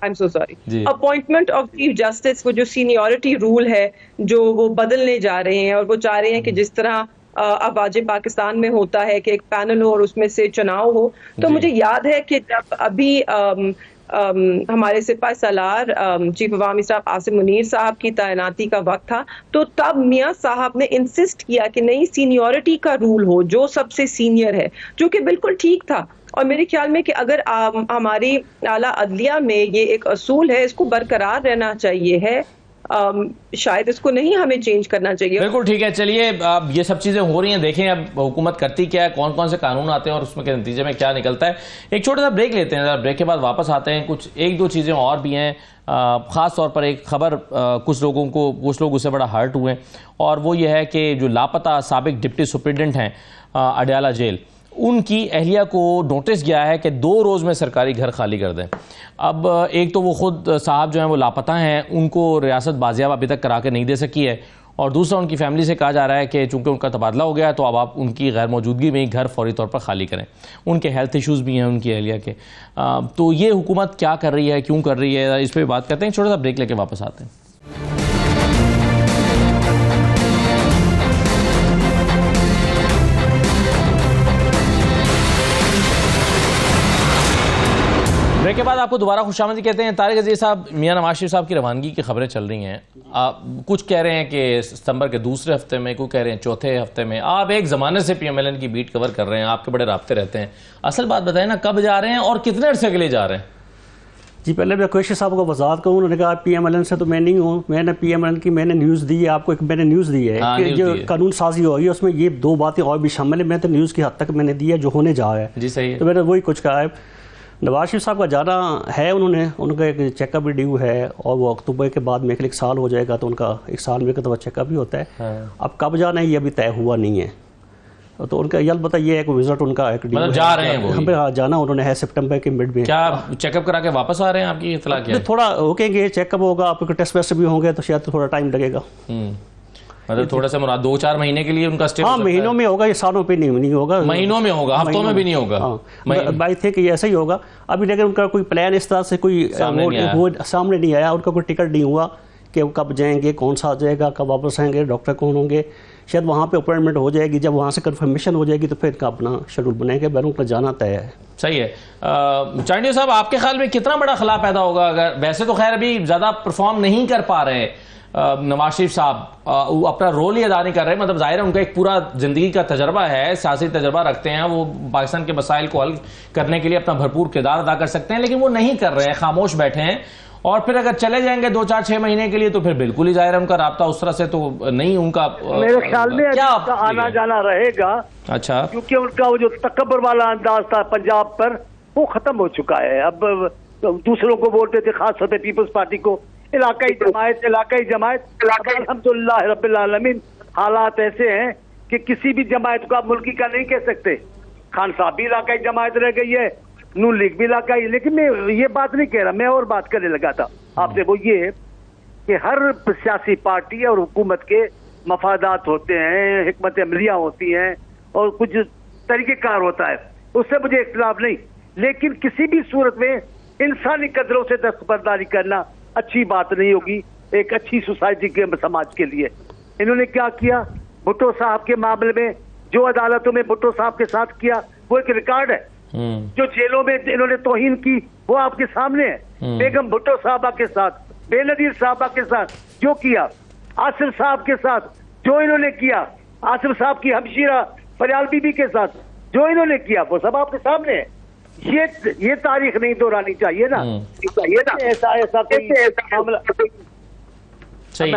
I'm so sorry. Appointment of chief justice, वो जो सीनियरिटी रूल है जो वो बदलने जा रहे हैं, और वो चाह रहे हैं कि जिस तरह अब आज पाकिस्तान में होता है कि एक पैनल हो और उसमें से चुनाव हो। तो मुझे याद है कि जब अभी हमारे सिपाही सालार चीफ अवामी स्टाफ आसिम मुनीर साहब की तैनाती का वक्त था, तो तब मियां साहब ने इंसिस्ट किया कि नई सीनियरिटी का रूल हो, जो सबसे सीनियर है, जो कि बिल्कुल ठीक था। और मेरे ख्याल में कि अगर हमारी आला अदलिया में ये एक असूल है, इसको बरकरार रहना चाहिए है, शायद इसको नहीं हमें चेंज करना चाहिए। बिल्कुल ठीक है। चलिए अब ये सब चीजें हो रही हैं, देखें अब हुकूमत करती क्या है, कौन कौन से कानून आते हैं और उसमें के नतीजे में क्या निकलता है। एक छोटा सा ब्रेक लेते हैं, ब्रेक के बाद वापस आते हैं। कुछ एक दो चीजें और भी हैं, ख़ास तौर पर एक खबर कुछ लोग उससे बड़ा हर्ट हुए, और वो ये है कि जो लापता साबिक डिप्टी सुप्रिटेंडेंट हैं अडयाला जेल, उनकी अहलिया को नोटिस गया है कि 2 रोज़ में सरकारी घर खाली कर दें। अब एक तो वो खुद साहब जो हैं वो लापता हैं, उनको रियासत बाजियाब अभी तक करा के नहीं दे सकी है, और दूसरा उनकी फैमिली से कहा जा रहा है कि चूंकि उनका तबादला हो गया तो अब आप उनकी गैर मौजूदगी में ही घर फौरी तौर पर खाली करें। उनके हेल्थ इश्यूज़ भी हैं उनकी अहलिया के। तो ये हुकूमत क्या कर रही है, क्यों कर रही है, इस पर बात करते हैं। छोटा सा ब्रेक लेके वापस आते हैं। ब्रेक के बाद आपको दोबारा खुशामदीद कहते हैं। तारिक अजीज साहब, मियां नवाज शरीफ साहब की रवानगी की खबरें चल रही हैं। कुछ कह रहे हैं कि सितंबर के दूसरे हफ्ते में, कुछ कह रहे हैं चौथे हफ्ते में। आप एक ज़माने से PMLN की बीट कवर कर रहे हैं, आपके बड़े राब्ते रहते हैं, असल बात बताएं ना, कब जा रहे हैं और कितने अरसे के लिए जा रहे हैं? जी पहले मैं कुरैशी साहब को वजाहत करूँ, उन्होंने कहा PMLN से तो मैं नहीं हूँ, मैंने PMLN की मैंने न्यूज़ दी है आपको, एक मैंने न्यूज़ दी है कि जो कानून साजी होगी उसमें ये 2 बातें और भी शामिल है। मैं तो न्यूज़ की हद तक मैंने दी है जो होने जा रहा है। जी सही है। तो मैंने वही कुछ कहा है। नवाज शरीफ साहब का जाना है, उनका एक चेकअप भी ड्यू है, और वो अक्टूबर के बाद में 1 साल हो जाएगा, तो उनका 1 साल में तो चेकअप भी होता है। हाँ। अब कब जाना है ये अभी तय हुआ नहीं है, तो उनका ये पता ये है कि विजिट उनका एक मतलब जा रहे हैं वो जाना उन्होंने है सितंबर के मिड में। क्या चेकअप करा के वापस आ रहे हैं? आपकी इत्तला क्या है? थोड़ा रुकेंगे, चेकअप होगा, आपके टेस्ट वेस्ट भी होंगे, तो शायद थोड़ा टाइम लगेगा। मतलब थोड़ा सा मुराद 2-4 महीने के लिए उनका स्टे। हाँ, महीनों में होगा, ये सालों पे नहीं होगा, महीनों में होगा, हफ्तों में भी नहीं होगा। बाई थे कि ऐसा ही होगा अभी, लेकिन उनका कोई प्लान इस तरह से कोई वो सामने नहीं आया, उनका कोई टिकट नहीं हुआ कि वो कब जाएंगे, कौन सा आ जाएगा, कब वापस आएंगे, डॉक्टर कौन होंगे। शायद वहाँ पे अपॉइंटमेंट हो जाएगी, जब वहाँ से कंफर्मेशन हो जाएगी तो फिर इनका अपना शेड्यूल बनाएंगे, बैर उनका जाना तय है। सही है। चांडियो साहब, आपके ख्याल में कितना बड़ा खला पैदा होगा अगर, वैसे तो खैर अभी ज़्यादा परफॉर्म नहीं कर पा रहे नवाज शरीफ साहब, अपना रोल ही अदा नहीं कर रहे, मतलब जाहिर है उनका एक पूरा ज़िंदगी का तजर्बा है, सियासी तजर्बा रखते हैं, वो पाकिस्तान के मसाइल को हल करने के लिए अपना भरपूर किरदार अदा कर सकते हैं, लेकिन वो नहीं कर रहे हैं, खामोश बैठे हैं। और फिर अगर चले जाएंगे 2-4-6 महीने के लिए तो फिर बिल्कुल ही जाहिर है उनका राब्ता उस तरह से तो नहीं, उनका मेरे ख्याल में क्या आना जाना रहेगा। अच्छा, क्योंकि उनका वो जो तकब्बर वाला अंदाज था पंजाब पर, वो खत्म हो चुका है। अब दूसरों को बोलते थे, खास तौर पे पीपल्स पार्टी को, इलाकाई जमायत। अल्हम्दुलिल्लाह रब्बिल आलमीन, हालात ऐसे हैं कि किसी भी जमायत को आप मुल्की का नहीं कह सकते। खान साहब भी इलाकाई जमायत रह गई है, नून लीग भी इलाकाई। लेकिन मैं ये बात नहीं कह रहा, मैं और बात करने लगा था आपसे, वो ये कि हर सियासी पार्टी और हुकूमत के मफादात होते हैं, हिकमत अमलियाँ होती हैं और कुछ तरीक़ेकार होता है, उससे मुझे इख्तिलाफ नहीं। लेकिन किसी भी सूरत में इंसानी कदरों से दस्तबरदारी करना अच्छी बात नहीं होगी एक अच्छी सोसाइटी के, समाज के लिए। इन्होंने क्या किया भुट्टो साहब के मामले में, जो अदालतों में भुट्टो साहब के साथ किया वो एक रिकॉर्ड है। जो जेलों में इन्होंने तौहीन की वो आपके सामने है। बेगम भुट्टो साहबा के साथ, बेनजीर साहबा के साथ जो किया, आसिफ साहब के साथ जो इन्होंने किया, आसिफ साहब की हमशीरा फरियाल बीबी के साथ जो इन्होंने किया, वो सब आपके सामने है। ये तारीख नहीं दोहरानी चाहिए ना, ऐसा मामला।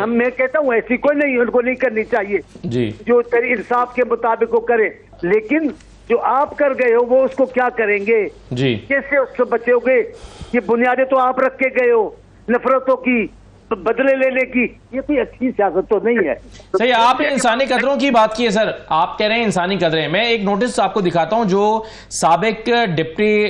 मैं कहता हूँ ऐसी कोई नहीं, उनको नहीं करनी चाहिए जी, जो इंसाफ के मुताबिक वो करे। लेकिन जो आप कर गए हो वो उसको क्या करेंगे जी, कैसे उससे बचोगे? ये बुनियादें तो आप रख के गए हो, नफरतों की, बदले लेने की, ये कोई अच्छी सियासत तो नहीं है। सही, आपने इंसानी कदरों की बात की है सर, आप कह रहे हैं इंसानी कदरें। मैं एक नोटिस आपको दिखाता हूं जो साबिक डिप्टी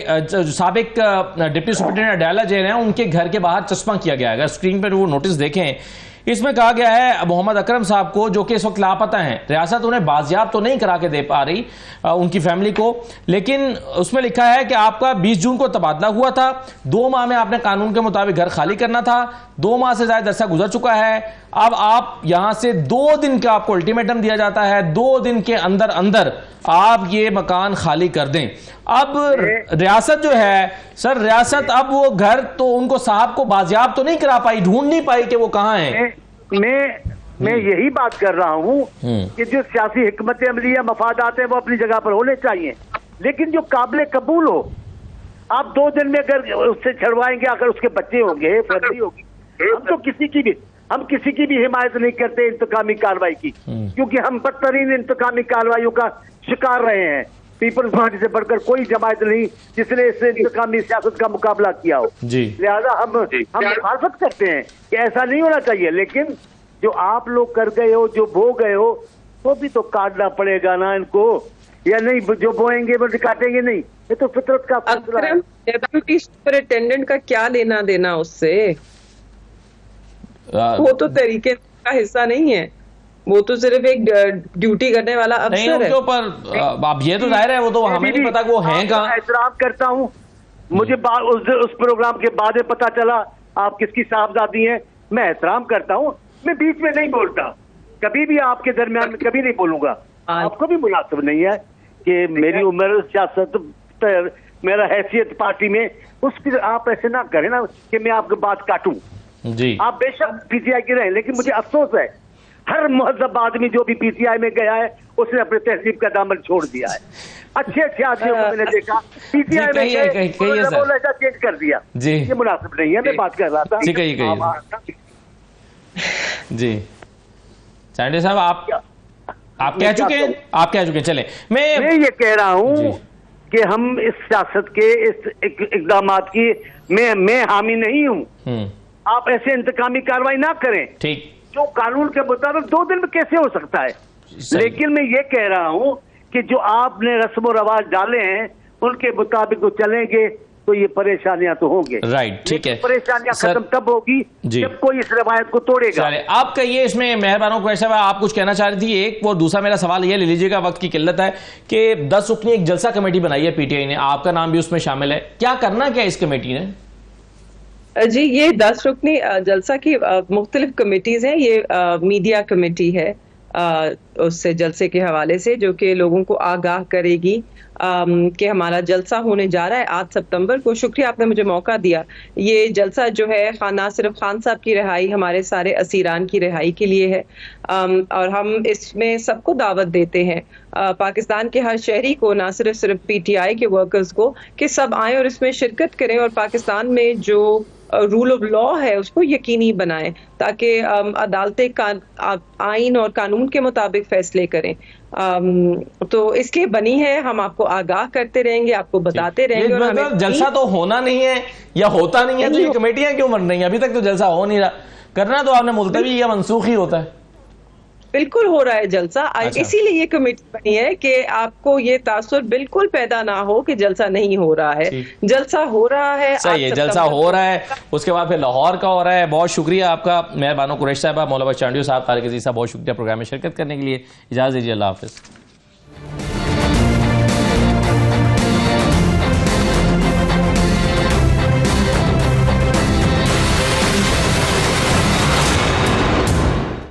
सुपरिटेंडेंट अडाला जेल हैं, उनके घर के बाहर चश्मा किया गया है। अगर स्क्रीन पर वो नोटिस देखें, इसमें कहा गया है मोहम्मद अकरम साहब को, जो कि इस वक्त लापता हैं, रियासत उन्हें बाजियाब तो नहीं करा के दे पा रही उनकी फैमिली को, लेकिन उसमें लिखा है कि आपका 20 जून को तबादला हुआ था, 2 माह में आपने कानून के मुताबिक घर खाली करना था, 2 माह से ज्यादा अरसा गुजर चुका है, अब आप यहां से 2 दिन का आपको अल्टीमेटम दिया जाता है, 2 दिन के अंदर अंदर आप ये मकान खाली कर दें। अब रियासत जो है सर, रियासत अब वो घर तो उनको साहब को बाजियाब तो नहीं करा पाई, ढूंढ नहीं पाई कि वो कहाँ है। मैं यही बात कर रहा हूँ कि जो सियासी हिकमत अमली या मफादात है वो अपनी जगह पर होने चाहिए, लेकिन जो काबिल कबूल हो। आप 2 दिन में अगर उससे छड़वाएंगे, अगर उसके बच्चे होंगे, फैमिली होगी, हम किसी की भी हिमायत नहीं करते इंतकामी कार्रवाई की, क्योंकि हम बदतरीन इंतकामी कार्रवाइयों का शिकार रहे हैं। पीपल्स पार्टी से बढ़कर कोई जमात नहीं जिसने इस इंतकामी सियासत का मुकाबला किया हो, लिहाजा हम मुखालफत करते हैं कि ऐसा नहीं होना चाहिए। लेकिन जो आप लोग कर गए हो, जो बो गए हो, वो भी तो काटना पड़ेगा ना इनको, या नहीं? जो बोएंगे वो काटेंगे नहीं, ये तो फितरत का फैसला है। डेप्यूटी सुपरिटेंडेंट का क्या लेना देना उससे? वो तो तरीके का हिस्सा नहीं है, वो तो सिर्फ एक ड्यूटी करने वाला अफसर है। उनके ऊपर अब ये तो जाहिर है, वो तो हमें नहीं पता कि वो हैं कहाँ। एहतराम करता हूँ, मुझे उस प्रोग्राम के बाद पता चला आप किसकी साहबजादी हैं, मैं एहतराम करता हूँ, मैं बीच में नहीं बोलता, कभी भी आपके दरमियान में कभी नहीं बोलूंगा। आपको भी मुनासिब नहीं है कि मेरी उम्र, सियासत, मेरा हैसियत पार्टी में, उसकी आप ऐसे ना करें ना कि मैं आपकी बात काटूं जी। आप बेशक पीसीआई की रहे, लेकिन मुझे अफसोस है हर मुहज़्ज़ब आदमी जो भी पीसीआई में गया है उसने अपने तहजीब का दामन छोड़ दिया है। अच्छे आदमियों को मैंने देखा पीसीआई में गए, चेंज कर दिया जी, ये मुनासिब नहीं है। मैं बात कर रहा था जी। चांडियो साहब, आप कह चुके हैं, चले। मैं ये कह रहा हूँ कि हम इस सियासत के इस इक़दामात की मैं हामी नहीं हूँ। आप ऐसे इंतकामी कार्रवाई ना करें, ठीक, जो कानून के मुताबिक 2 दिन में कैसे हो सकता है। लेकिन मैं ये कह रहा हूँ कि जो आपने रस्म और रवाज डाले हैं उनके मुताबिक वो चलेंगे, तो ये परेशानियां तो होंगे। राइट, ठीक है। परेशानियां सर, खत्म तब होगी जब कोई इस रवायत को तोड़ेगा। चलिए, आप कहिए इसमें मेहरबानों को ऐसा, आप कुछ कहना चाह रही थी एक, वो दूसरा मेरा सवाल ये ले लीजिएगा, वक्त की किल्लत है, कि 10 रुकनी एक जलसा कमेटी बनाई है पीटीआई ने, आपका नाम भी उसमें शामिल है, क्या करना क्या इस कमेटी ने? जी, ये 10 रुकनी जलसा की मुख्तलिफ कमेटीज हैं। ये मीडिया कमेटी है उससे जलसे के हवाले से, जो कि लोगों को आगाह करेगी कि हमारा जलसा होने जा रहा है 8 सितंबर को। शुक्रिया, आपने मुझे मौका दिया। ये जलसा जो है ना सिर्फ खान साहब की रिहाई, हमारे सारे असीरान की रिहाई के लिए है, और हम इसमें सबको दावत देते हैं, पाकिस्तान के हर शहरी को, ना सिर्फ पीटीआई के वर्कर्स को, कि सब आए और इसमें शिरकत करें और पाकिस्तान में जो रूल ऑफ लॉ है उसको यकीनी बनाएं, ताकि अदालतें आइन और कानून के मुताबिक फैसले करें। तो इसलिए बनी है, हम आपको आगाह करते रहेंगे, आपको बताते रहेंगे। और मतलब जलसा तो होना नहीं है या होता नहीं है, तो ये कमेटियां क्यों बन रही हैं? अभी तक तो जलसा हो नहीं रहा, करना तो आपने मुलतवी या मनसूख ही होता है। बिल्कुल हो रहा है जलसा। अच्छा। इसीलिए ये कमेटी बनी है कि आपको ये तासुर बिल्कुल पैदा ना हो कि जलसा नहीं हो रहा है। जलसा हो रहा है, सही है, जलसा हो रहा है। उसके बाद फिर लाहौर का हो रहा है। बहुत शुक्रिया आपका मेहरबानो कुरैशी साहब, मौला बख्श चांडियो साहब, तारिक अजीज साहब, बहुत शुक्रिया प्रोग्राम में शिरकत करने के लिए। इजाजत दीजिए, अल्लाह हाफिज।